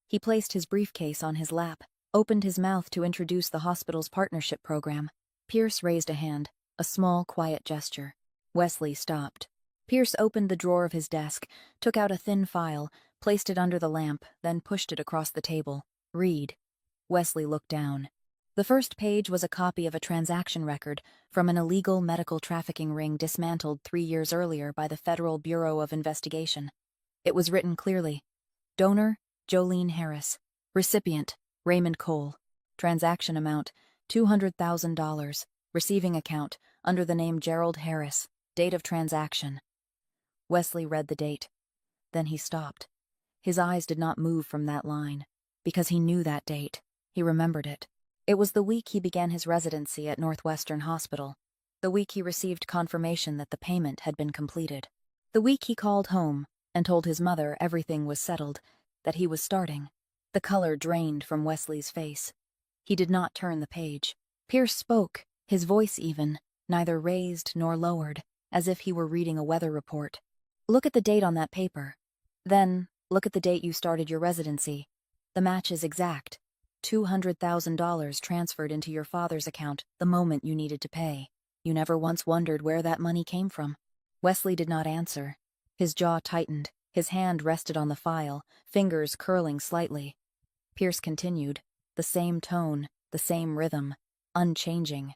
He placed his briefcase on his lap, opened his mouth to introduce the hospital's partnership program. Pierce raised a hand, a small, quiet gesture. Wesley stopped. Pierce opened the drawer of his desk, took out a thin file, placed it under the lamp, then pushed it across the table. "Read." Wesley looked down. The first page was a copy of a transaction record from an illegal medical trafficking ring dismantled 3 years earlier by the Federal Bureau of Investigation. It was written clearly. Donor, Jolene Harris. Recipient, Raymond Cole. Transaction amount, $200,000. Receiving account, under the name Gerald Harris. Date of transaction. Wesley read the date. Then he stopped. His eyes did not move from that line, because he knew that date. He remembered it. It was the week he began his residency at Northwestern Hospital, the week he received confirmation that the payment had been completed, the week he called home and told his mother everything was settled, that he was starting. The color drained from Wesley's face. He did not turn the page. Pierce spoke, his voice even, neither raised nor lowered, as if he were reading a weather report. "Look at the date on that paper. Then, look at the date you started your residency. The match is exact. $200,000 transferred into your father's account the moment you needed to pay. You never once wondered where that money came from." Wesley did not answer. His jaw tightened, his hand rested on the file, fingers curling slightly. Pierce continued, the same tone, the same rhythm, unchanging.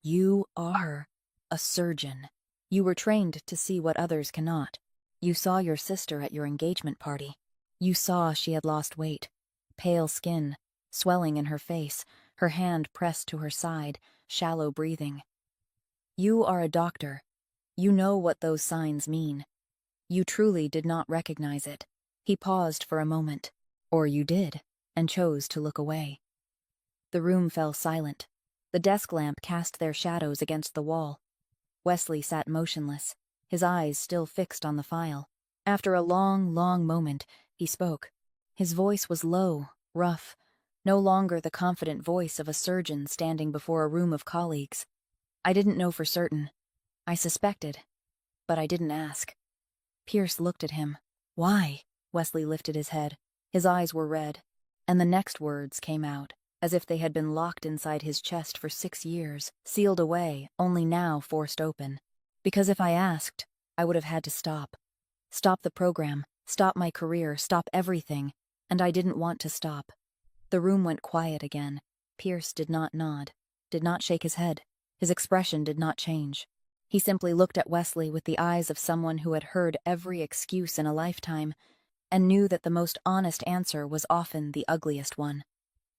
"You are a surgeon. You were trained to see what others cannot. You saw your sister at your engagement party. You saw she had lost weight, pale skin, swelling in her face, her hand pressed to her side, shallow breathing. You are a doctor. You know what those signs mean. You truly did not recognize it." He paused for a moment. "Or you did, and chose to look away." The room fell silent. The desk lamp cast their shadows against the wall. Wesley sat motionless, his eyes still fixed on the file. After a long, long moment, he spoke. His voice was low, rough, no longer the confident voice of a surgeon standing before a room of colleagues. "I didn't know for certain. I suspected, but I didn't ask." Pierce looked at him. "Why?" Wesley lifted his head. His eyes were red, and the next words came out, as if they had been locked inside his chest for 6 years, sealed away, only now forced open. "Because if I asked, I would have had to stop. Stop the program, stop my career, stop everything, and I didn't want to stop." The room went quiet again. Pierce did not nod, did not shake his head. His expression did not change. He simply looked at Wesley with the eyes of someone who had heard every excuse in a lifetime, and knew that the most honest answer was often the ugliest one.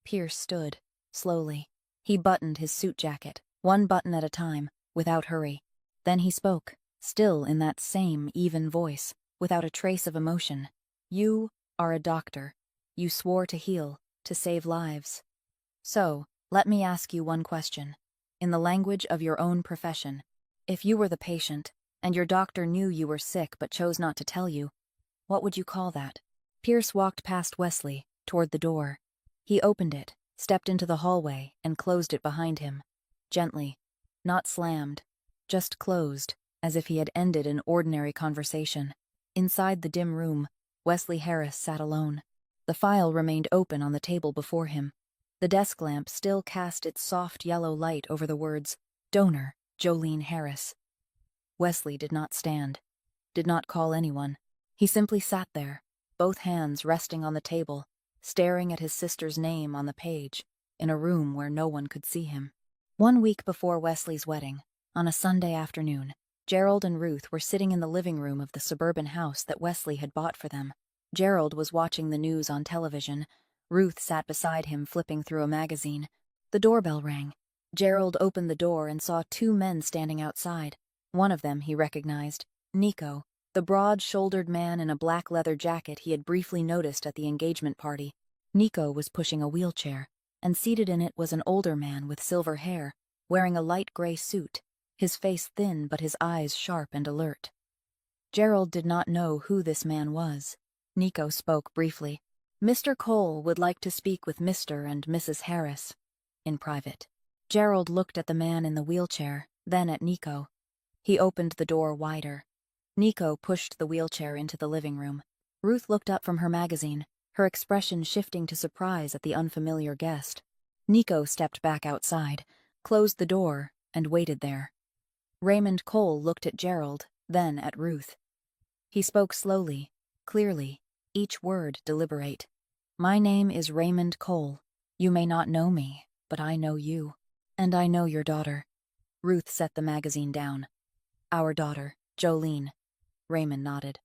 Pierce stood, slowly. He buttoned his suit jacket, one button at a time, without hurry. Then he spoke, still in that same even voice, without a trace of emotion. "You are a doctor. You swore to heal, to save lives. So, let me ask you one question. In the language of your own profession, if you were the patient, and your doctor knew you were sick but chose not to tell you, what would you call that?" Pierce walked past Wesley, toward the door. He opened it, stepped into the hallway, and closed it behind him. Gently, not slammed, just closed, as if he had ended an ordinary conversation. Inside the dim room, Wesley Harris sat alone. The file remained open on the table before him. The desk lamp still cast its soft yellow light over the words, "Donor, Jolene Harris." Wesley did not stand, did not call anyone. He simply sat there, both hands resting on the table, staring at his sister's name on the page, in a room where no one could see him. 1 week before Wesley's wedding, on a Sunday afternoon, Gerald and Ruth were sitting in the living room of the suburban house that Wesley had bought for them. Gerald was watching the news on television. Ruth sat beside him flipping through a magazine. The doorbell rang. Gerald opened the door and saw 2 men standing outside. One of them he recognized, Nico, the broad-shouldered man in a black leather jacket he had briefly noticed at the engagement party. Nico was pushing a wheelchair, and seated in it was an older man with silver hair, wearing a light gray suit, his face thin but his eyes sharp and alert. Gerald did not know who this man was. Nico spoke briefly. "Mr. Cole would like to speak with Mr. and Mrs. Harris," in private. Gerald looked at the man in the wheelchair, then at Nico. He opened the door wider. Nico pushed the wheelchair into the living room. Ruth looked up from her magazine, her expression shifting to surprise at the unfamiliar guest. Nico stepped back outside, closed the door, and waited there. Raymond Cole looked at Gerald, then at Ruth. He spoke slowly, clearly, each word deliberate. "My name is Raymond Cole. You may not know me, but I know you. And I know your daughter." Ruth set the magazine down. "Our daughter, Jolene." Raymond nodded.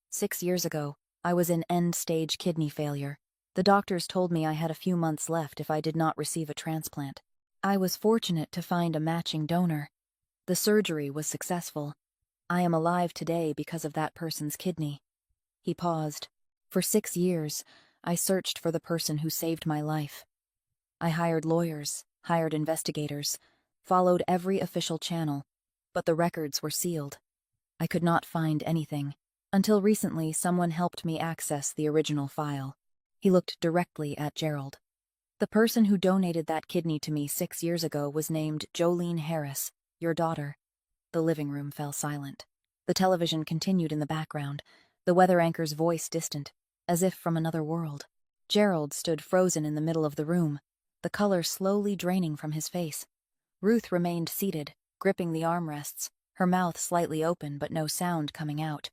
6 years ago, I was in end-stage kidney failure. The doctors told me I had a few months left if I did not receive a transplant. I was fortunate to find a matching donor. The surgery was successful. I am alive today because of that person's kidney." He paused. "For 6 years, I searched for the person who saved my life. I hired lawyers, hired investigators, followed every official channel, but the records were sealed. I could not find anything. Until recently, someone helped me access the original file." He looked directly at Gerald. "The person who donated that kidney to me 6 years ago was named Jolene Harris, your daughter." The living room fell silent. The television continued in the background, the weather anchor's voice distant, as if from another world. Gerald stood frozen in the middle of the room, the color slowly draining from his face. Ruth remained seated, gripping the armrests, her mouth slightly open but no sound coming out.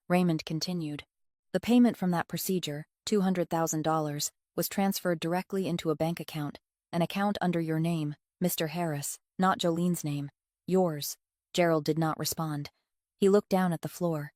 Raymond continued. "The payment from that procedure, $200,000, was transferred directly into a bank account, an account under your name, Mr. Harris, not Jolene's name. Yours." Gerald did not respond. He looked down at the floor.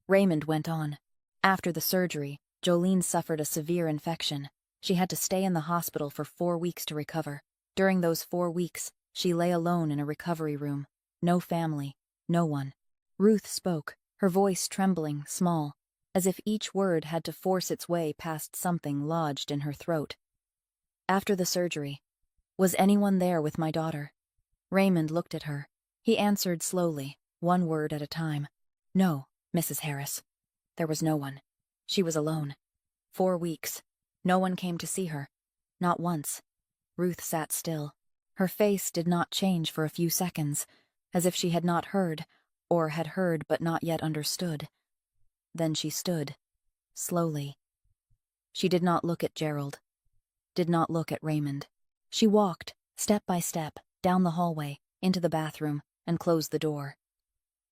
Raymond went on. "After the surgery, Jolene suffered a severe infection. She had to stay in the hospital for 4 weeks to recover. During those 4 weeks, she lay alone in a recovery room. No family, no one." Ruth spoke, her voice trembling, small, as if each word had to force its way past something lodged in her throat. "After the surgery, was anyone there with my daughter?" Raymond looked at her. He answered slowly, one word at a time. "No, Mrs. Harris. There was no one. She was alone. 4 weeks. No one came to see her. Not once." Ruth sat still. Her face did not change for a few seconds, as if she had not heard, or had heard but not yet understood. Then she stood, slowly. She did not look at Gerald, did not look at Raymond. She walked, step by step, down the hallway, into the bathroom, and closed the door.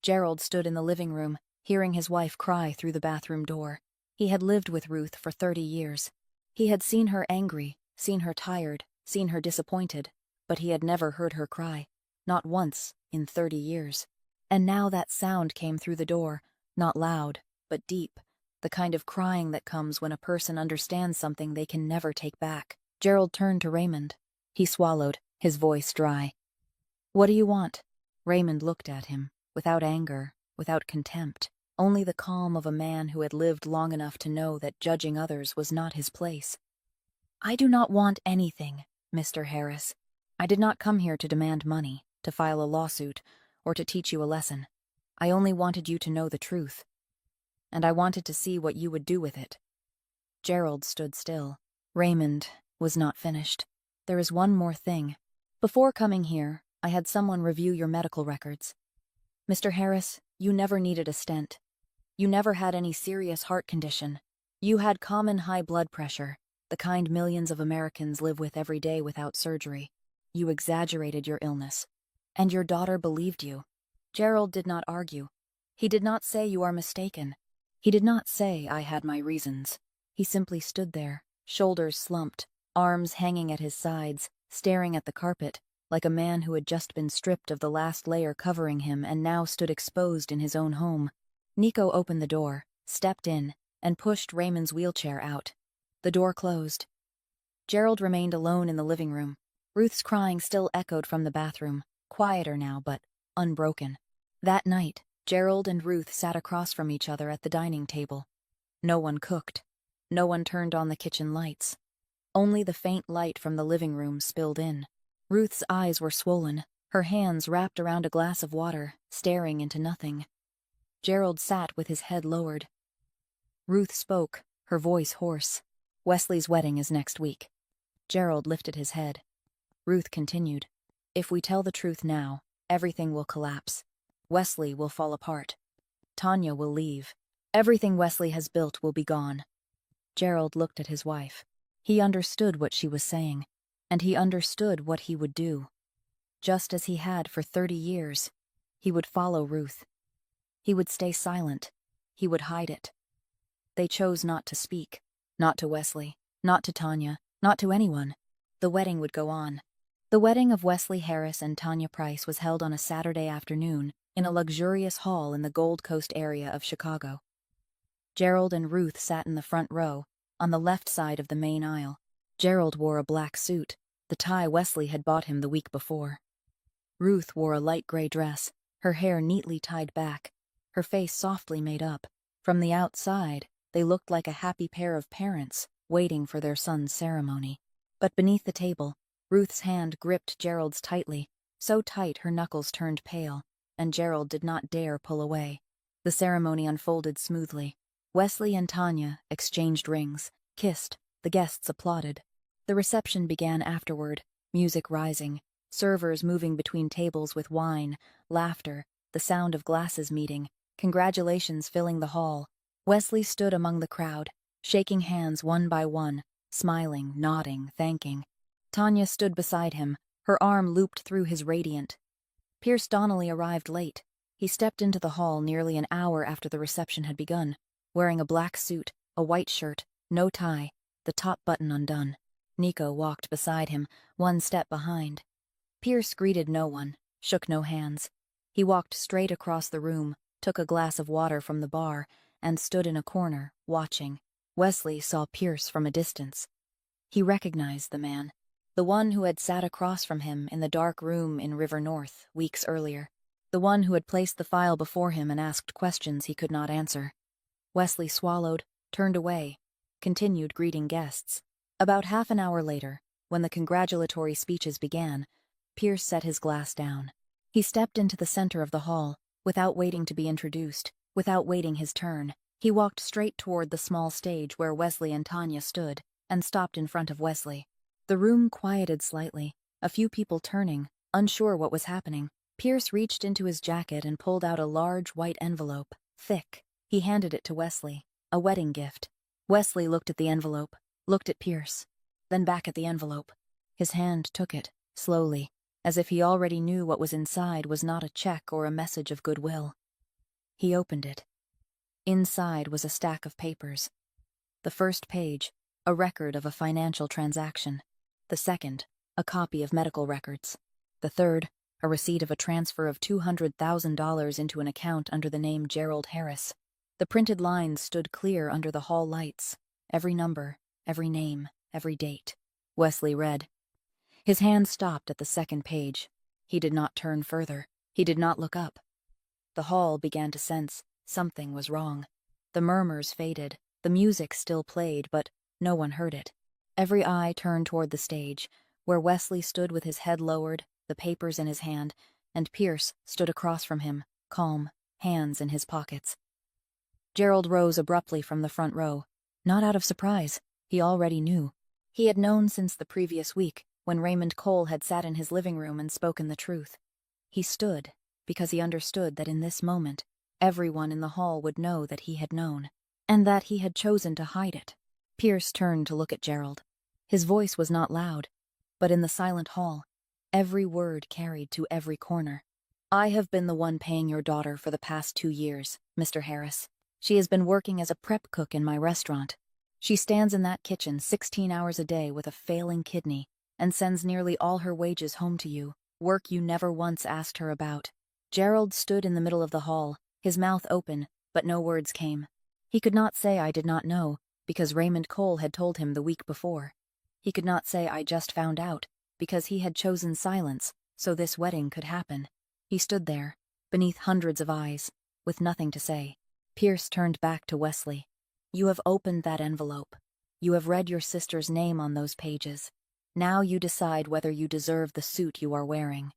Gerald stood in the living room, hearing his wife cry through the bathroom door. He had lived with Ruth for 30 years. He had seen her angry, seen her tired, seen her disappointed, but he had never heard her cry, not once in 30 years. And now that sound came through the door, not loud, but deep, the kind of crying that comes when a person understands something they can never take back. Gerald turned to Raymond. He swallowed, his voice dry. "What do you want?" Raymond looked at him, without anger, without contempt, only the calm of a man who had lived long enough to know that judging others was not his place. "I do not want anything, Mr. Harris. I did not come here to demand money, to file a lawsuit, or to teach you a lesson. I only wanted you to know the truth. And I wanted to see what you would do with it." Gerald stood still. Raymond was not finished. "There is one more thing. Before coming here, I had someone review your medical records. Mr. Harris, you never needed a stent. You never had any serious heart condition. You had common high blood pressure, the kind millions of Americans live with every day without surgery. You exaggerated your illness. And your daughter believed you. Gerald did not argue. He did not say you are mistaken. He did not say I had my reasons. He simply stood there, shoulders slumped, arms hanging at his sides, staring at the carpet, like a man who had just been stripped of the last layer covering him and now stood exposed in his own home. Nico opened the door, stepped in, and pushed Raymond's wheelchair out. The door closed. Gerald remained alone in the living room. Ruth's crying still echoed from the bathroom, quieter now but unbroken. That night, Gerald and Ruth sat across from each other at the dining table. No one cooked. No one turned on the kitchen lights. Only the faint light from the living room spilled in. Ruth's eyes were swollen, her hands wrapped around a glass of water, staring into nothing. Gerald sat with his head lowered. Ruth spoke, her voice hoarse. Wesley's wedding is next week. Gerald lifted his head. Ruth continued. If we tell the truth now, everything will collapse. Wesley will fall apart. Tanya will leave. Everything Wesley has built will be gone. Gerald looked at his wife. He understood what she was saying, and he understood what he would do. Just as he had for 30 years, he would follow Ruth. He would stay silent. He would hide it. They chose not to speak. Not to Wesley, not to Tanya, not to anyone. The wedding would go on. The wedding of Wesley Harris and Tanya Price was held on a Saturday afternoon in a luxurious hall in the Gold Coast area of Chicago. Gerald and Ruth sat in the front row, on the left side of the main aisle. Gerald wore a black suit, the tie Wesley had bought him the week before. Ruth wore a light gray dress, her hair neatly tied back, her face softly made up. From the outside, they looked like a happy pair of parents waiting for their son's ceremony. But beneath the table, Ruth's hand gripped Gerald's tightly, so tight her knuckles turned pale, and Gerald did not dare pull away. The ceremony unfolded smoothly. Wesley and Tanya exchanged rings, kissed, the guests applauded. The reception began afterward, music rising, servers moving between tables with wine, laughter, the sound of glasses meeting, congratulations filling the hall. Wesley stood among the crowd, shaking hands one by one, smiling, nodding, thanking. Tanya stood beside him, her arm looped through his radiant. Pierce Donnelly arrived late. He stepped into the hall nearly an hour after the reception had begun, wearing a black suit, a white shirt, no tie, the top button undone. Nico walked beside him, one step behind. Pierce greeted no one, shook no hands. He walked straight across the room, took a glass of water from the bar, and stood in a corner, watching. Wesley saw Pierce from a distance. He recognized the man, the one who had sat across from him in the dark room in River North weeks earlier, the one who had placed the file before him and asked questions he could not answer. Wesley swallowed, turned away, continued greeting guests. About half an hour later, when the congratulatory speeches began, Pierce set his glass down. He stepped into the center of the hall, without waiting to be introduced, without waiting his turn. He walked straight toward the small stage where Wesley and Tanya stood, and stopped in front of Wesley. The room quieted slightly, a few people turning, unsure what was happening. Pierce reached into his jacket and pulled out a large white envelope, thick. He handed it to Wesley, a wedding gift. Wesley looked at the envelope, looked at Pierce, then back at the envelope. His hand took it, slowly, as if he already knew what was inside was not a check or a message of goodwill. He opened it. Inside was a stack of papers. The first page, a record of a financial transaction. The second, a copy of medical records. The third, a receipt of a transfer of $200,000 into an account under the name Gerald Harris. The printed lines stood clear under the hall lights. Every number, every name, every date. Wesley read. His hand stopped at the second page. He did not turn further. He did not look up. The hall began to sense something was wrong. The murmurs faded. The music still played, but no one heard it. Every eye turned toward the stage, where Wesley stood with his head lowered, the papers in his hand, and Pierce stood across from him, calm, hands in his pockets. Gerald rose abruptly from the front row, not out of surprise. He already knew. He had known since the previous week, when Raymond Cole had sat in his living room and spoken the truth. He stood, because he understood that in this moment, everyone in the hall would know that he had known. and that he had chosen to hide it. Pierce turned to look at Gerald. His voice was not loud, but in the silent hall, every word carried to every corner. I have been the one paying your daughter for the past 2 years, Mr. Harris. She has been working as a prep cook in my restaurant. She stands in that kitchen 16 hours a day with a failing kidney and sends nearly all her wages home to you, work you never once asked her about. Gerald stood in the middle of the hall, his mouth open, but no words came. He could not say I did not know, because Raymond Cole had told him the week before. He could not say I just found out, because he had chosen silence, so this wedding could happen. He stood there, beneath hundreds of eyes, with nothing to say. Pierce turned back to Wesley. You have opened that envelope. You have read your sister's name on those pages. Now you decide whether you deserve the suit you are wearing.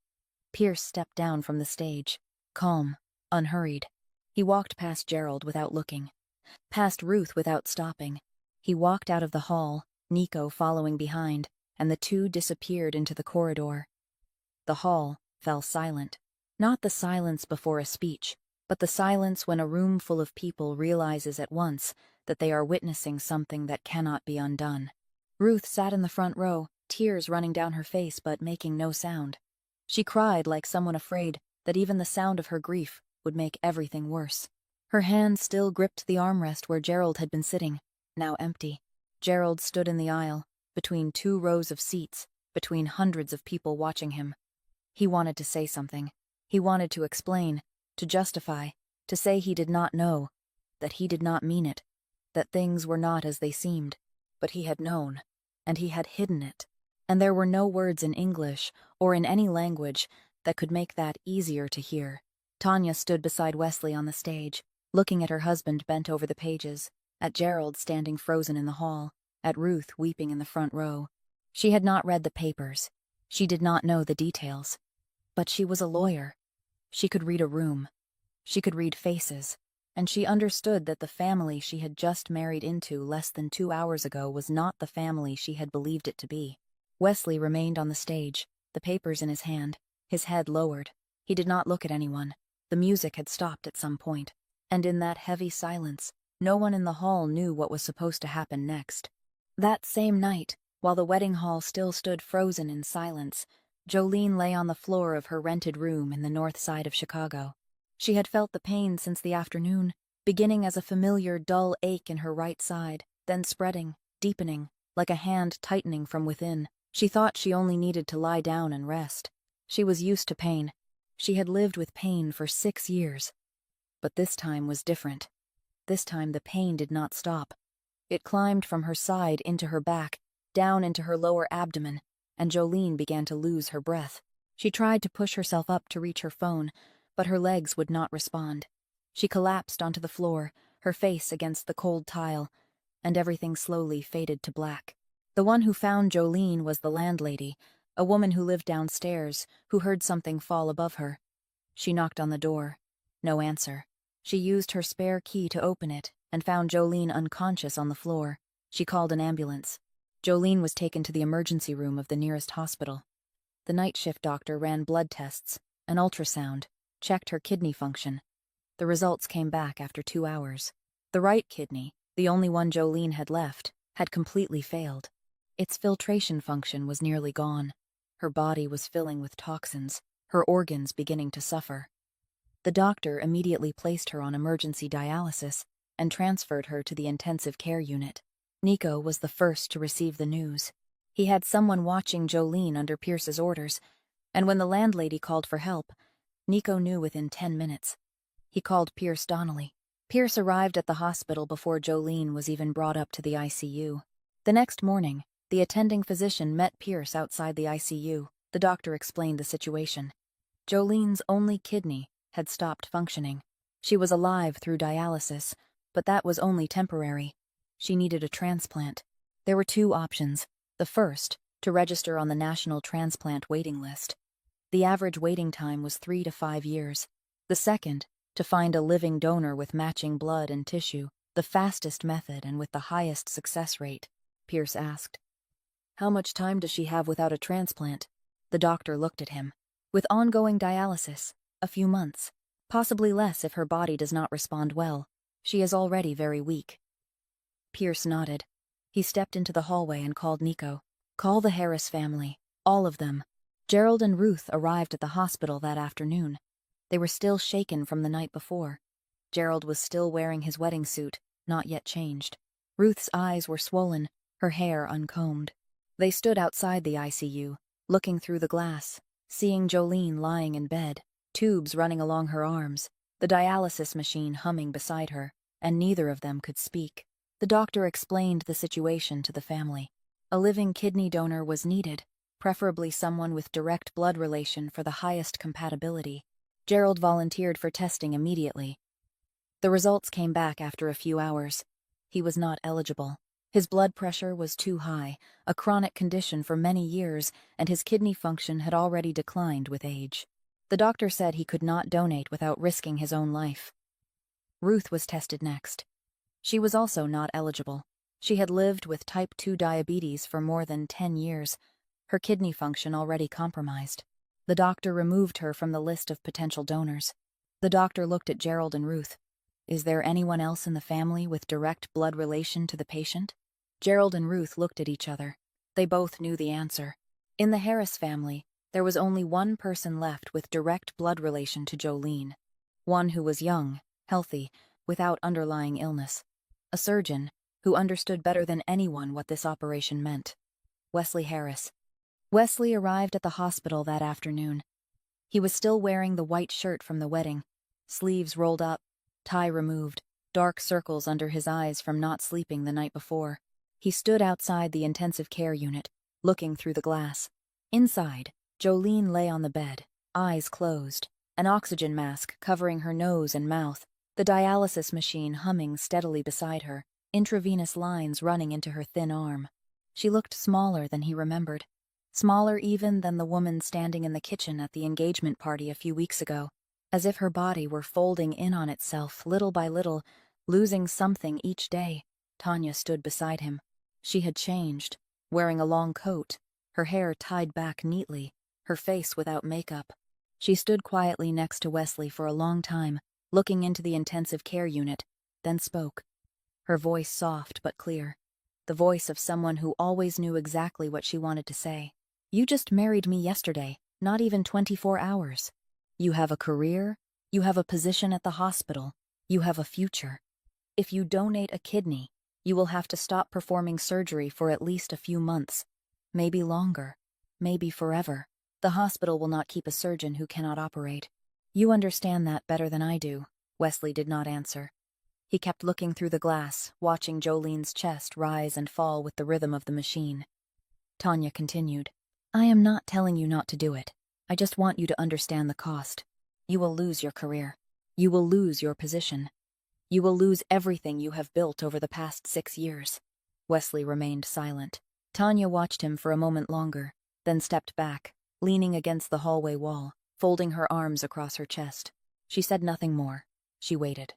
Pierce stepped down from the stage, calm, unhurried. He walked past Gerald without looking, past Ruth without stopping. He walked out of the hall, Nico following behind, and the two disappeared into the corridor. The hall fell silent. Not the silence before a speech, but the silence when a room full of people realizes at once that they are witnessing something that cannot be undone. Ruth sat in the front row, tears running down her face but making no sound. She cried like someone afraid that even the sound of her grief would make everything worse. Her hand still gripped the armrest where Gerald had been sitting, now empty. Gerald stood in the aisle, between 2 rows of seats, between hundreds of people watching him. He wanted to say something. He wanted to explain, to justify, to say he did not know, that he did not mean it, that things were not as they seemed. But he had known, and he had hidden it. And there were no words in English or in any language that could make that easier to hear. Tanya stood beside Wesley on the stage, looking at her husband bent over the pages, at Gerald standing frozen in the hall, at Ruth weeping in the front row. She had not read the papers. She did not know the details. But she was a lawyer. She could read a room. She could read faces. And she understood that the family she had just married into less than 2 hours ago was not the family she had believed it to be. Wesley remained on the stage, the papers in his hand, his head lowered. He did not look at anyone. The music had stopped at some point, and in that heavy silence, no one in the hall knew what was supposed to happen next. That same night, while the wedding hall still stood frozen in silence, Jolene lay on the floor of her rented room in the north side of Chicago. She had felt the pain since the afternoon, beginning as a familiar dull ache in her right side, then spreading, deepening, like a hand tightening from within. She thought she only needed to lie down and rest. She was used to pain. She had lived with pain for 6 years. But this time was different. This time the pain did not stop. It climbed from her side into her back, down into her lower abdomen, and Jolene began to lose her breath. She tried to push herself up to reach her phone, but her legs would not respond. She collapsed onto the floor, her face against the cold tile, and everything slowly faded to black. The one who found Jolene was the landlady, a woman who lived downstairs, who heard something fall above her. She knocked on the door. No answer. She used her spare key to open it and found Jolene unconscious on the floor. She called an ambulance. Jolene was taken to the emergency room of the nearest hospital. The night shift doctor ran blood tests, an ultrasound, checked her kidney function. The results came back after 2 hours. The right kidney, the only one Jolene had left, had completely failed. Its filtration function was nearly gone. Her body was filling with toxins, her organs beginning to suffer. The doctor immediately placed her on emergency dialysis and transferred her to the intensive care unit. Nico was the first to receive the news. He had someone watching Jolene under Pierce's orders, and when the landlady called for help, Nico knew within 10 minutes. He called Pierce Donnelly. Pierce arrived at the hospital before Jolene was even brought up to the ICU. The next morning, the attending physician met Pierce outside the ICU. The doctor explained the situation. Jolene's only kidney had stopped functioning. She was alive through dialysis, but that was only temporary. She needed a transplant. There were 2 options. The first, to register on the National Transplant Waiting List. The average waiting time was 3 to 5 years. The second, to find a living donor with matching blood and tissue, the fastest method and with the highest success rate. Pierce asked. How much time does she have without a transplant? The doctor looked at him. With ongoing dialysis, a few months. Possibly less if her body does not respond well. She is already very weak. Pierce nodded. He stepped into the hallway and called Nico. Call the Harris family. All of them. Gerald and Ruth arrived at the hospital that afternoon. They were still shaken from the night before. Gerald was still wearing his wedding suit, not yet changed. Ruth's eyes were swollen, her hair uncombed. They stood outside the ICU, looking through the glass, seeing Jolene lying in bed, tubes running along her arms, the dialysis machine humming beside her, and neither of them could speak. The doctor explained the situation to the family. A living kidney donor was needed, preferably someone with direct blood relation for the highest compatibility. Gerald volunteered for testing immediately. The results came back after a few hours. He was not eligible. His blood pressure was too high, a chronic condition for many years, and his kidney function had already declined with age. The doctor said he could not donate without risking his own life. Ruth was tested next. She was also not eligible. She had lived with type 2 diabetes for more than 10 years, her kidney function already compromised. The doctor removed her from the list of potential donors. The doctor looked at Gerald and Ruth. Is there anyone else in the family with direct blood relation to the patient? Gerald and Ruth looked at each other. They both knew the answer. In the Harris family, there was only one person left with direct blood relation to Jolene. One who was young, healthy, without underlying illness. A surgeon who understood better than anyone what this operation meant. Wesley Harris. Wesley arrived at the hospital that afternoon. He was still wearing the white shirt from the wedding, sleeves rolled up, tie removed, dark circles under his eyes from not sleeping the night before. He stood outside the intensive care unit, looking through the glass. Inside, Jolene lay on the bed, eyes closed, an oxygen mask covering her nose and mouth, the dialysis machine humming steadily beside her, intravenous lines running into her thin arm. She looked smaller than he remembered, smaller even than the woman standing in the kitchen at the engagement party a few weeks ago, as if her body were folding in on itself little by little, losing something each day. Tanya stood beside him. She had changed, wearing a long coat, her hair tied back neatly, her face without makeup. She stood quietly next to Wesley for a long time, looking into the intensive care unit, then spoke. Her voice soft but clear, the voice of someone who always knew exactly what she wanted to say. You just married me yesterday, not even 24 hours. You have a career, you have a position at the hospital, you have a future. If you donate a kidney, you will have to stop performing surgery for at least a few months, maybe longer, maybe forever. The hospital will not keep a surgeon who cannot operate. You understand that better than I do. Wesley did not answer. He kept looking through the glass, watching Jolene's chest rise and fall with the rhythm of the machine. Tanya continued. I am not telling you not to do it. I just want you to understand the cost. You will lose your career. You will lose your position. You will lose everything you have built over the past 6 years. Wesley remained silent. Tanya watched him for a moment longer, then stepped back, leaning against the hallway wall, folding her arms across her chest. She said nothing more. She waited.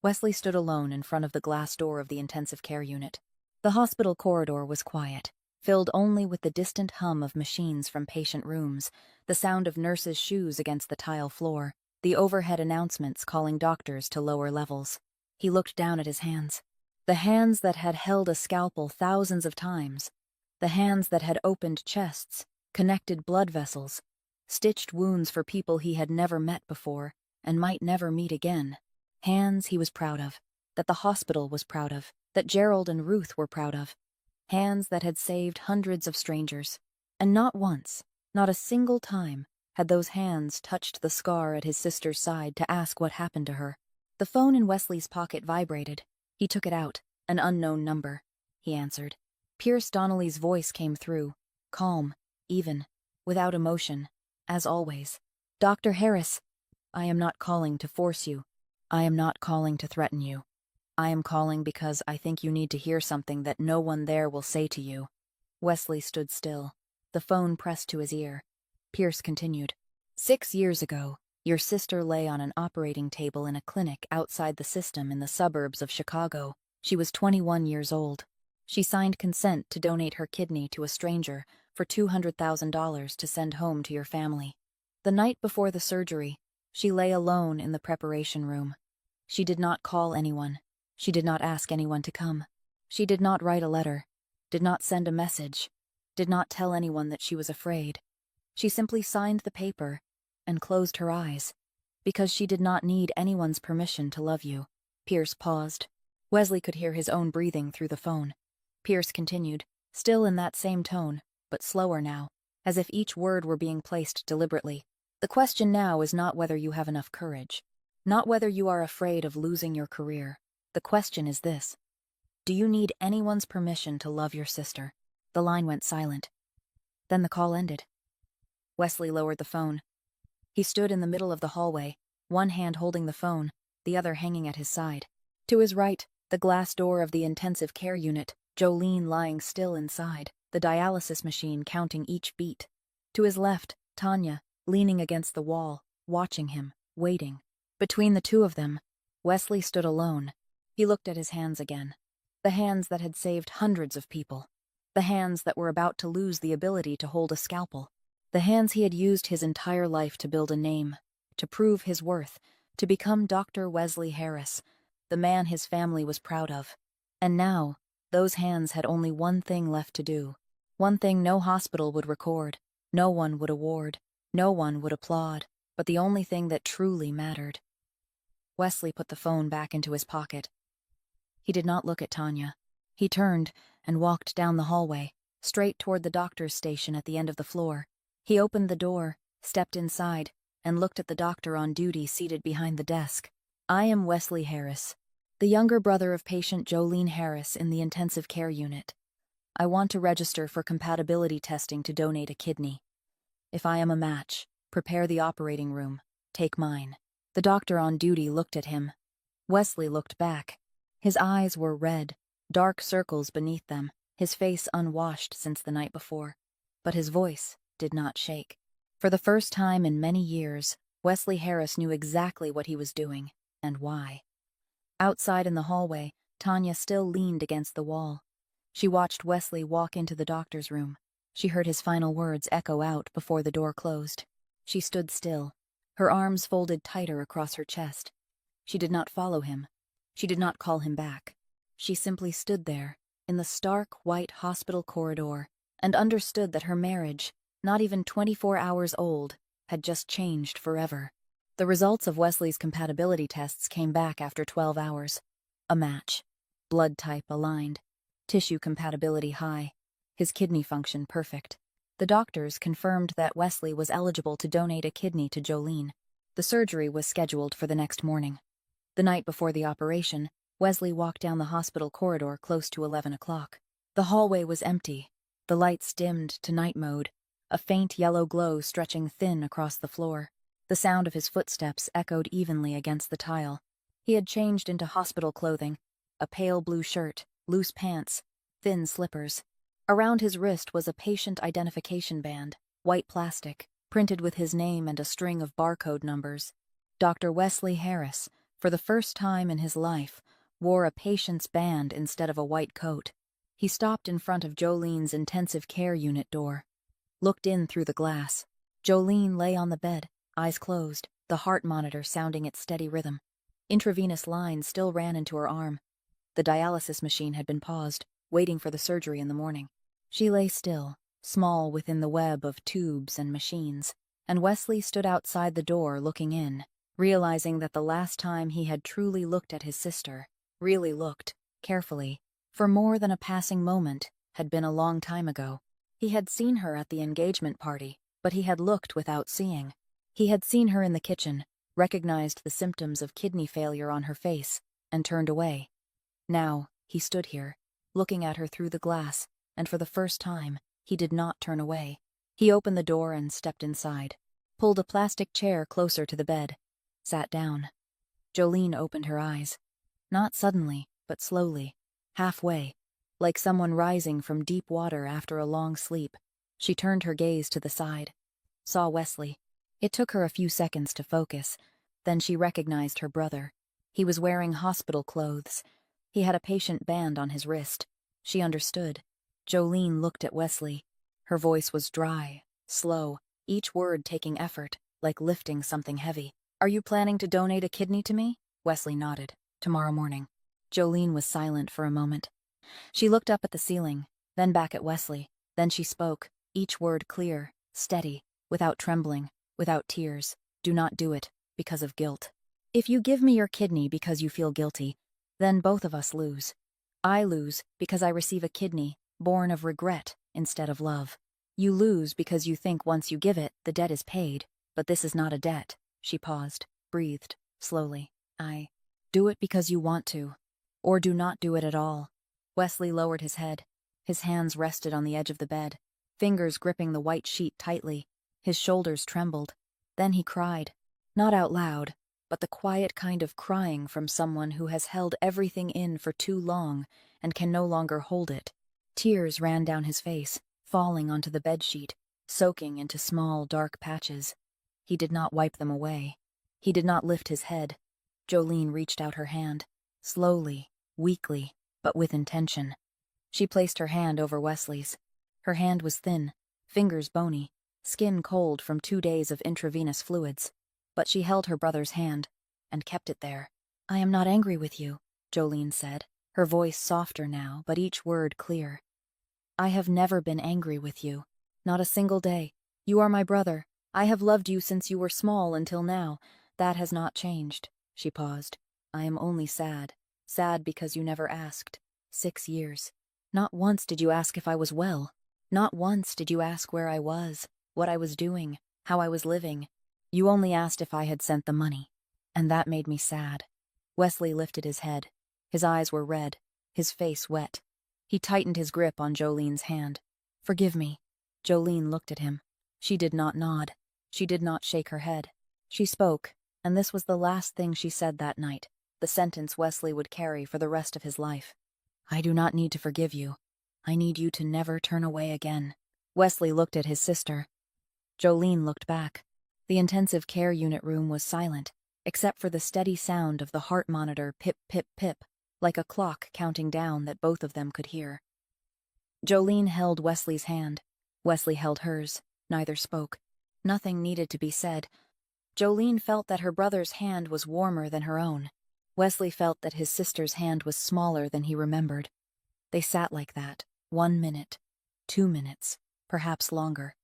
Wesley stood alone in front of the glass door of the intensive care unit. The hospital corridor was quiet, filled only with the distant hum of machines from patient rooms, the sound of nurses' shoes against the tile floor, the overhead announcements calling doctors to lower levels. He looked down at his hands. The hands that had held a scalpel thousands of times. The hands that had opened chests, connected blood vessels, stitched wounds for people he had never met before and might never meet again. Hands he was proud of, that the hospital was proud of, that Gerald and Ruth were proud of. Hands that had saved hundreds of strangers. And not once, not a single time, had those hands touched the scar at his sister's side to ask what happened to her. The phone in Wesley's pocket vibrated. He took it out, an unknown number. He answered. Pierce Donnelly's voice came through, calm, even, without emotion, as always. Dr. Harris, I am not calling to force you. I am not calling to threaten you. I am calling because I think you need to hear something that no one there will say to you. Wesley stood still, the phone pressed to his ear. Pierce continued. 6 years ago, your sister lay on an operating table in a clinic outside the system in the suburbs of Chicago. She was 21 years old. She signed consent to donate her kidney to a stranger for $200,000 to send home to your family. The night before the surgery, she lay alone in the preparation room. She did not call anyone. She did not ask anyone to come. She did not write a letter, did not send a message, did not tell anyone that she was afraid. She simply signed the paper and closed her eyes, because she did not need anyone's permission to love you. Pierce paused. Wesley could hear his own breathing through the phone. Pierce continued, still in that same tone, but slower now, as if each word were being placed deliberately. The question now is not whether you have enough courage, not whether you are afraid of losing your career. The question is this: do you need anyone's permission to love your sister? The line went silent. Then the call ended. Wesley lowered the phone. He stood in the middle of the hallway, one hand holding the phone, the other hanging at his side. To his right, the glass door of the intensive care unit, Jolene lying still inside, the dialysis machine counting each beat. To his left, Tanya, leaning against the wall, watching him, waiting. Between the two of them, Wesley stood alone. He looked at his hands again. The hands that had saved hundreds of people. The hands that were about to lose the ability to hold a scalpel. The hands he had used his entire life to build a name, to prove his worth, to become Dr. Wesley Harris, the man his family was proud of. And now, those hands had only one thing left to do. One thing no hospital would record, no one would award, no one would applaud, but the only thing that truly mattered. Wesley put the phone back into his pocket. He did not look at Tanya. He turned and walked down the hallway, straight toward the doctor's station at the end of the floor. He opened the door, stepped inside, and looked at the doctor on duty seated behind the desk. I am Wesley Harris, the younger brother of patient Jolene Harris in the intensive care unit. I want to register for compatibility testing to donate a kidney. If I am a match, prepare the operating room. Take mine. The doctor on duty looked at him. Wesley looked back. His eyes were red, dark circles beneath them, his face unwashed since the night before. But his voice did not shake. For the first time in many years, Wesley Harris knew exactly what he was doing, and why. Outside in the hallway, Tanya still leaned against the wall. She watched Wesley walk into the doctor's room. She heard his final words echo out before the door closed. She stood still, her arms folded tighter across her chest. She did not follow him. She did not call him back. She simply stood there, in the stark white hospital corridor, and understood that her marriage, not even 24 hours old, had just changed forever. The results of Wesley's compatibility tests came back after 12 hours. A match. Blood type aligned. Tissue compatibility high. His kidney function perfect. The doctors confirmed that Wesley was eligible to donate a kidney to Jolene. The surgery was scheduled for the next morning. The night before the operation, Wesley walked down the hospital corridor close to 11 o'clock. The hallway was empty. The lights dimmed to night mode, a faint yellow glow stretching thin across the floor. The sound of his footsteps echoed evenly against the tile. He had changed into hospital clothing, a pale blue shirt, loose pants, thin slippers. Around his wrist was a patient identification band, white plastic, printed with his name and a string of barcode numbers. Dr. Wesley Harris, for the first time in his life, wore a patient's band instead of a white coat. He stopped in front of Jolene's intensive care unit door, looked in through the glass. Jolene lay on the bed, eyes closed, the heart monitor sounding its steady rhythm. Intravenous lines still ran into her arm. The dialysis machine had been paused, waiting for the surgery in the morning. She lay still, small within the web of tubes and machines, and Wesley stood outside the door looking in, realizing that the last time he had truly looked at his sister, really looked, carefully, for more than a passing moment, had been a long time ago. He had seen her at the engagement party, but he had looked without seeing. He had seen her in the kitchen, recognized the symptoms of kidney failure on her face, and turned away. Now, he stood here, looking at her through the glass, and for the first time, he did not turn away. He opened the door and stepped inside, pulled a plastic chair closer to the bed, sat down. Jolene opened her eyes. Not suddenly, but slowly, halfway, like someone rising from deep water after a long sleep. She turned her gaze to the side, saw Wesley. It took her a few seconds to focus. Then she recognized her brother. He was wearing hospital clothes. He had a patient band on his wrist. She understood. Jolene looked at Wesley. Her voice was dry, slow, each word taking effort, like lifting something heavy. Are you planning to donate a kidney to me? Wesley nodded. Tomorrow morning. Jolene was silent for a moment. She looked up at the ceiling, then back at Wesley. Then she spoke, each word clear, steady, without trembling, without tears. Do not do it, because of guilt. If you give me your kidney because you feel guilty, then both of us lose. I lose because I receive a kidney, born of regret instead of love. You lose because you think once you give it, the debt is paid, but this is not a debt. She paused, breathed, slowly. I do it because you want to, or do not do it at all. Wesley lowered his head. His hands rested on the edge of the bed, fingers gripping the white sheet tightly. His shoulders trembled. Then he cried, not out loud, but the quiet kind of crying from someone who has held everything in for too long and can no longer hold it. Tears ran down his face, falling onto the bedsheet, soaking into small, dark patches. He did not wipe them away. He did not lift his head. Jolene reached out her hand, slowly, weakly, but with intention. She placed her hand over Wesley's. Her hand was thin, fingers bony, skin cold from 2 days of intravenous fluids. But she held her brother's hand, and kept it there. I am not angry with you, Jolene said, her voice softer now, but each word clear. I have never been angry with you. Not a single day. You are my brother. I have loved you since you were small until now. That has not changed. She paused. I am only sad. Sad because you never asked. 6 years. Not once did you ask if I was well. Not once did you ask where I was, what I was doing, how I was living. You only asked if I had sent the money. And that made me sad. Wesley lifted his head. His eyes were red, his face wet. He tightened his grip on Jolene's hand. Forgive me. Jolene looked at him. She did not nod. She did not shake her head. She spoke, and this was the last thing she said that night, the sentence Wesley would carry for the rest of his life. I do not need to forgive you. I need you to never turn away again. Wesley looked at his sister. Jolene looked back. The intensive care unit room was silent, except for the steady sound of the heart monitor pip, pip, pip, like a clock counting down that both of them could hear. Jolene held Wesley's hand. Wesley held hers. Neither spoke. Nothing needed to be said. Jolene felt that her brother's hand was warmer than her own. Wesley felt that his sister's hand was smaller than he remembered. They sat like that, 1 minute, 2 minutes, perhaps longer.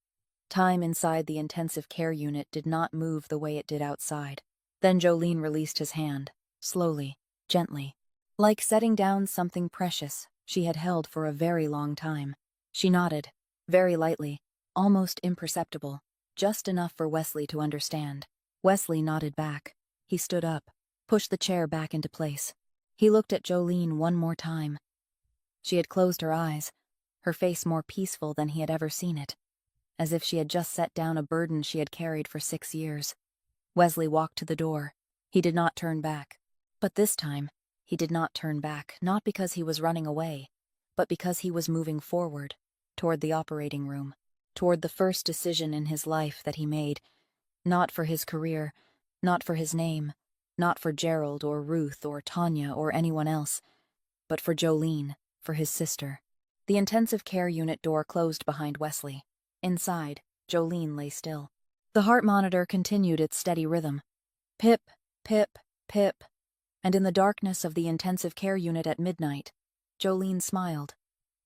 Time inside the intensive care unit did not move the way it did outside. Then Jolene released his hand, slowly, gently, like setting down something precious she had held for a very long time. She nodded, very lightly, almost imperceptible, just enough for Wesley to understand. Wesley nodded back. He stood up, pushed the chair back into place. He looked at Jolene one more time. She had closed her eyes, her face more peaceful than he had ever seen it, as if she had just set down a burden she had carried for 6 years. Wesley walked to the door. He did not turn back. But this time, he did not turn back, not because he was running away, but because he was moving forward, toward the operating room, toward the first decision in his life that he made, not for his career, not for his name, not for Gerald or Ruth or Tanya or anyone else, but for Jolene, for his sister. The intensive care unit door closed behind Wesley. Inside, Jolene lay still. The heart monitor continued its steady rhythm. Pip, pip, pip. And in the darkness of the intensive care unit at midnight, Jolene smiled.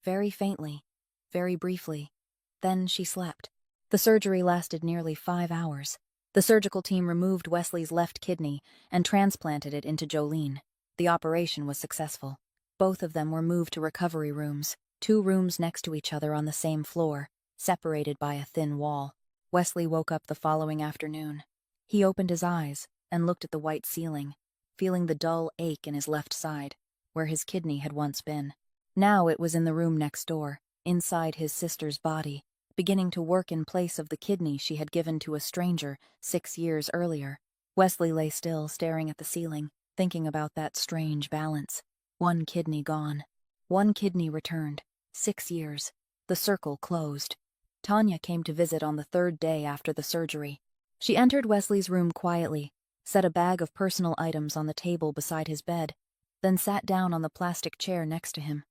Very faintly, very briefly. Then she slept. The surgery lasted nearly 5 hours. The surgical team removed Wesley's left kidney and transplanted it into Jolene. The operation was successful. Both of them were moved to recovery rooms, 2 rooms next to each other on the same floor, separated by a thin wall. Wesley woke up the following afternoon. He opened his eyes and looked at the white ceiling, feeling the dull ache in his left side, where his kidney had once been. Now it was in the room next door, inside his sister's body, beginning to work in place of the kidney she had given to a stranger 6 years earlier. Wesley lay still, staring at the ceiling, thinking about that strange balance. 1 kidney gone. 1 kidney returned. 6 years. The circle closed. Tanya came to visit on the 3rd day after the surgery. She entered Wesley's room quietly, set a bag of personal items on the table beside his bed, then sat down on the plastic chair next to him.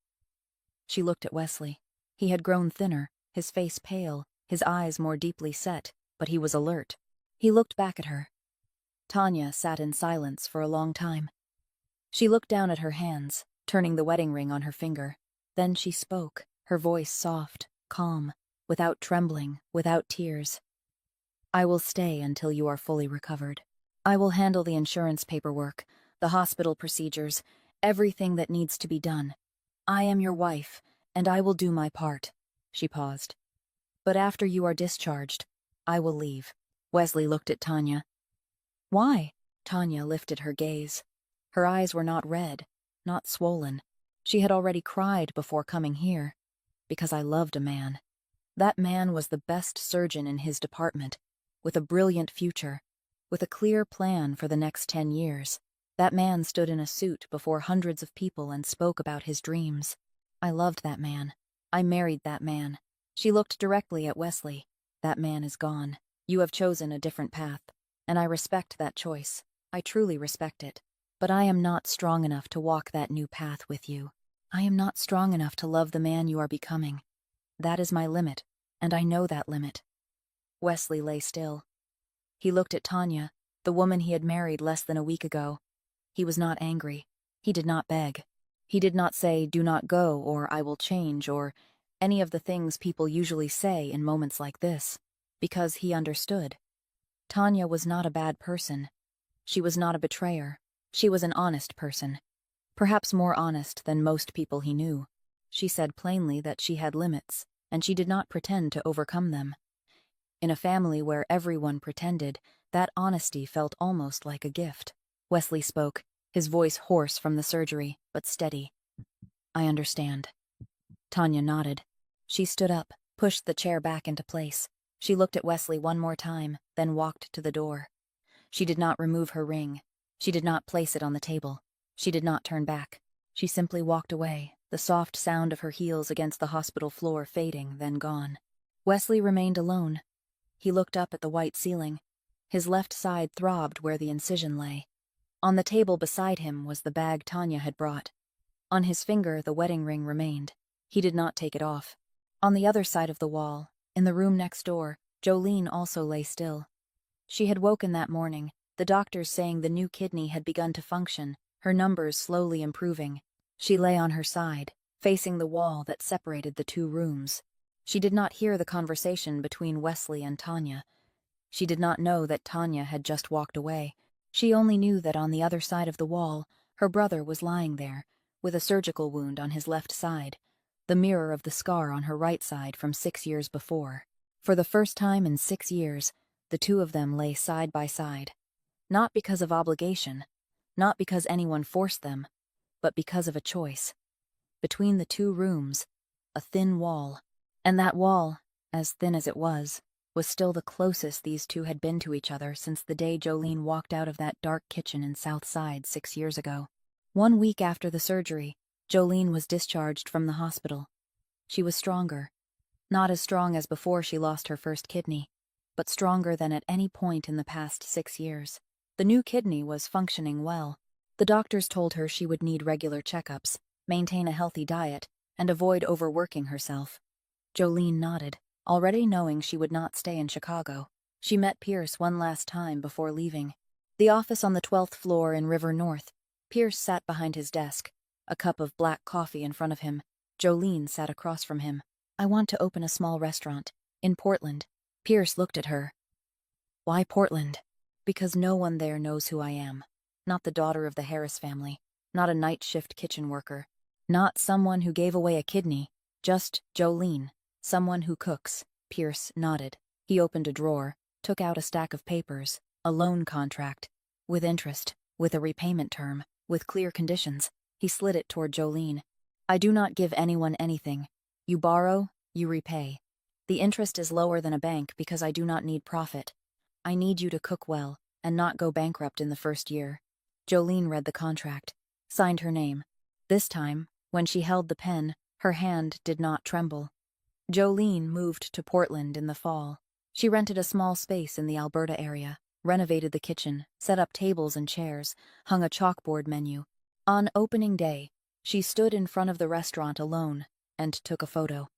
She looked at Wesley. He had grown thinner, his face pale, his eyes more deeply set, but he was alert. He looked back at her. Tanya sat in silence for a long time. She looked down at her hands, turning the wedding ring on her finger. Then she spoke, her voice soft, calm, without trembling, without tears. I will stay until you are fully recovered. I will handle the insurance paperwork, the hospital procedures, everything that needs to be done. I am your wife, and I will do my part. She paused. But after you are discharged, I will leave. Wesley looked at Tanya. Why? Tanya lifted her gaze. Her eyes were not red, not swollen. She had already cried before coming here. Because I loved a man. That man was the best surgeon in his department, with a brilliant future, with a clear plan for the next 10 years. That man stood in a suit before hundreds of people and spoke about his dreams. I loved that man. I married that man. She looked directly at Wesley. That man is gone. You have chosen a different path, and I respect that choice. I truly respect it. But I am not strong enough to walk that new path with you. I am not strong enough to love the man you are becoming. That is my limit, and I know that limit. Wesley lay still. He looked at Tanya, the woman he had married less than a week ago. He was not angry. He did not beg. He did not say, "Do not go," or "I will change," or any of the things people usually say in moments like this, because he understood. Tanya was not a bad person. She was not a betrayer. She was an honest person. Perhaps more honest than most people he knew. She said plainly that she had limits, and she did not pretend to overcome them. In a family where everyone pretended, that honesty felt almost like a gift. Wesley spoke, his voice hoarse from the surgery, but steady. I understand. Tanya nodded. She stood up, pushed the chair back into place. She looked at Wesley one more time, then walked to the door. She did not remove her ring. She did not place it on the table. She did not turn back. She simply walked away, the soft sound of her heels against the hospital floor fading, then gone. Wesley remained alone. He looked up at the white ceiling. His left side throbbed where the incision lay. On the table beside him was the bag Tanya had brought. On his finger the wedding ring remained. He did not take it off. On the other side of the wall, in the room next door, Jolene also lay still. She had woken that morning, the doctors saying the new kidney had begun to function, her numbers slowly improving. She lay on her side, facing the wall that separated the two rooms. She did not hear the conversation between Wesley and Tanya. She did not know that Tanya had just walked away. She only knew that on the other side of the wall, her brother was lying there, with a surgical wound on his left side, the mirror of the scar on her right side from 6 years before. For the first time in 6 years, the two of them lay side by side. Not because of obligation, not because anyone forced them, but because of a choice. Between the two rooms, a thin wall. And that wall, as thin as it was still the closest these two had been to each other since the day Jolene walked out of that dark kitchen in South Side 6 years ago. 1 week after the surgery, Jolene was discharged from the hospital. She was stronger. Not as strong as before she lost her first kidney, but stronger than at any point in the past 6 years. The new kidney was functioning well. The doctors told her she would need regular checkups, maintain a healthy diet, and avoid overworking herself. Jolene nodded, already knowing she would not stay in Chicago. She met Pierce one last time before leaving. The office on the 12th floor in River North. Pierce sat behind his desk, a cup of black coffee in front of him. Jolene sat across from him. I want to open a small restaurant. In Portland. Pierce looked at her. Why Portland? Because no one there knows who I am. Not the daughter of the Harris family. Not a night shift kitchen worker. Not someone who gave away a kidney. Just Jolene. Someone who cooks. Pierce nodded. He opened a drawer, took out a stack of papers, a loan contract. With interest, with a repayment term, with clear conditions. He slid it toward Jolene. I do not give anyone anything. You borrow, you repay. The interest is lower than a bank because I do not need profit. I need you to cook well, and not go bankrupt in the first year. Jolene read the contract, signed her name. This time, when she held the pen, her hand did not tremble. Jolene moved to Portland in the fall. She rented a small space in the Alberta area, renovated the kitchen, set up tables and chairs, hung a chalkboard menu. On opening day, she stood in front of the restaurant alone and took a photo.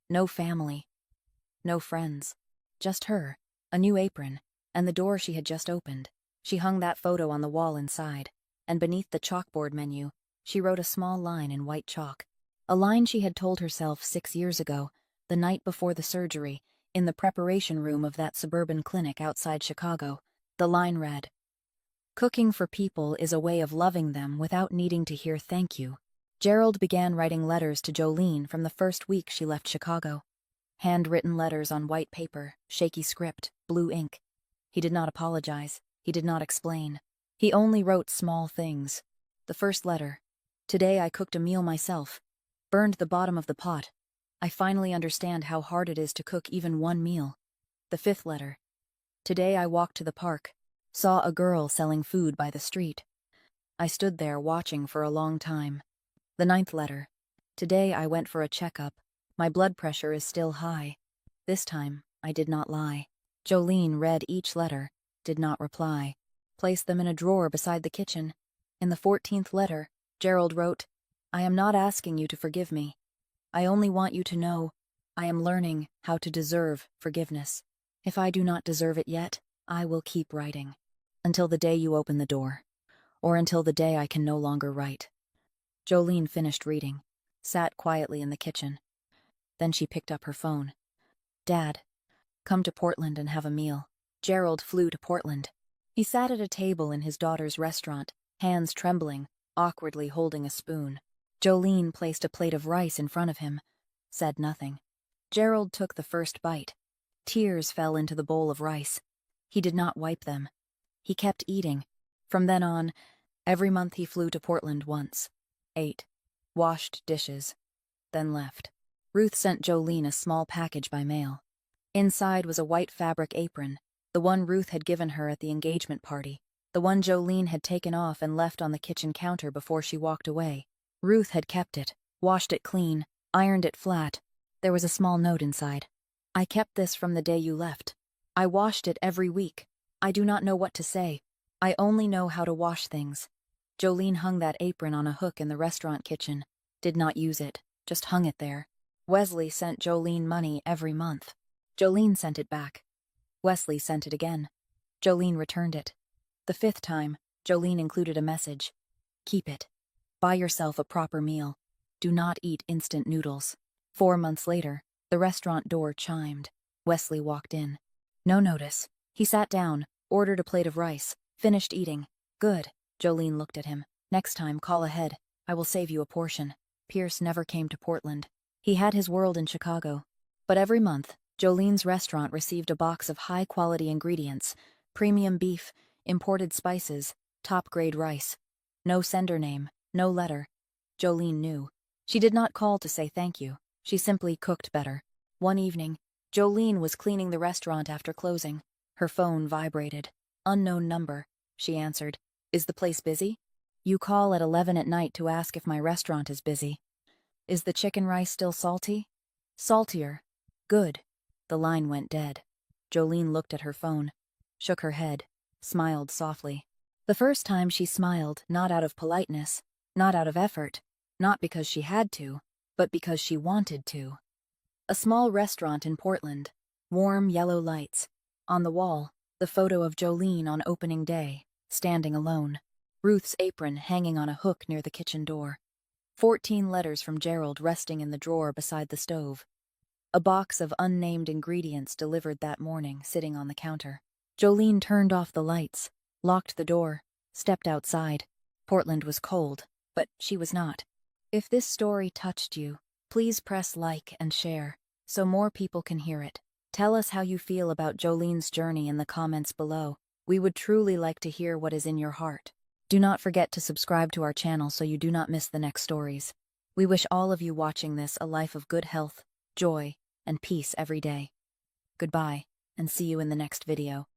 No family, no friends, just her, a new apron, and the door she had just opened. She hung that photo on the wall inside, and beneath the chalkboard menu, she wrote a small line in white chalk. A line she had told herself 6 years ago, the night before the surgery, in the preparation room of that suburban clinic outside Chicago. The line read, "Cooking for people is a way of loving them without needing to hear thank you." Gerald began writing letters to Jolene from the first week she left Chicago. Handwritten letters on white paper, shaky script, blue ink. He did not apologize. He did not explain. He only wrote small things. The first letter: "Today I cooked a meal myself. Burned the bottom of the pot. I finally understand how hard it is to cook even one meal." The fifth letter: "Today I walked to the park. Saw a girl selling food by the street. I stood there watching for a long time." The ninth letter: "Today I went for a checkup. My blood pressure is still high. This time I did not lie." Jolene read each letter, did not reply, placed them in a drawer beside the kitchen. In the 14th letter, Gerald wrote, "I am not asking you to forgive me. I only want you to know I am learning how to deserve forgiveness. If I do not deserve it yet, I will keep writing. Until the day you open the door. Or until the day I can no longer write." Jolene finished reading, sat quietly in the kitchen. Then she picked up her phone. "Dad, come to Portland and have a meal." Gerald flew to Portland. He sat at a table in his daughter's restaurant, hands trembling, awkwardly holding a spoon. Jolene placed a plate of rice in front of him, said nothing. Gerald took the first bite. Tears fell into the bowl of rice. He did not wipe them. He kept eating. From then on, every month he flew to Portland once. Ate. Washed dishes. Then left. Ruth sent Jolene a small package by mail. Inside was a white fabric apron, the one Ruth had given her at the engagement party, the one Jolene had taken off and left on the kitchen counter before she walked away. Ruth had kept it, washed it clean, ironed it flat. There was a small note inside. "I kept this from the day you left. I washed it every week. I do not know what to say. I only know how to wash things." Jolene hung that apron on a hook in the restaurant kitchen. Did not use it, just hung it there. Wesley sent Jolene money every month. Jolene sent it back. Wesley sent it again. Jolene returned it. The fifth time, Jolene included a message. "Keep it. Buy yourself a proper meal. Do not eat instant noodles." 4 months later, the restaurant door chimed. Wesley walked in. No notice. He sat down, ordered a plate of rice, finished eating. "Good." Jolene looked at him. "Next time, call ahead. I will save you a portion." Pierce never came to Portland. He had his world in Chicago. But every month, Jolene's restaurant received a box of high-quality ingredients, premium beef, imported spices, top-grade rice. No sender name, no letter. Jolene knew. She did not call to say thank you. She simply cooked better. One evening, Jolene was cleaning the restaurant after closing. Her phone vibrated. "Unknown number," she answered. "Is the place busy?" "You call at 11 at night to ask if my restaurant is busy. Is the chicken rice still salty?" "Saltier." "Good." The line went dead. Jolene looked at her phone, shook her head, smiled softly. The first time she smiled, not out of politeness, not out of effort, not because she had to, but because she wanted to. A small restaurant in Portland, warm yellow lights. On the wall, the photo of Jolene on opening day, standing alone. Ruth's apron hanging on a hook near the kitchen door. 14 letters from Gerald resting in the drawer beside the stove. A box of unnamed ingredients delivered that morning, sitting on the counter. Jolene turned off the lights, locked the door, stepped outside. Portland was cold, but she was not. If this story touched you, please press like and share, so more people can hear it. Tell us how you feel about Jolene's journey in the comments below. We would truly like to hear what is in your heart. Do not forget to subscribe to our channel so you do not miss the next stories. We wish all of you watching this a life of good health, joy, and peace every day. Goodbye, and see you in the next video.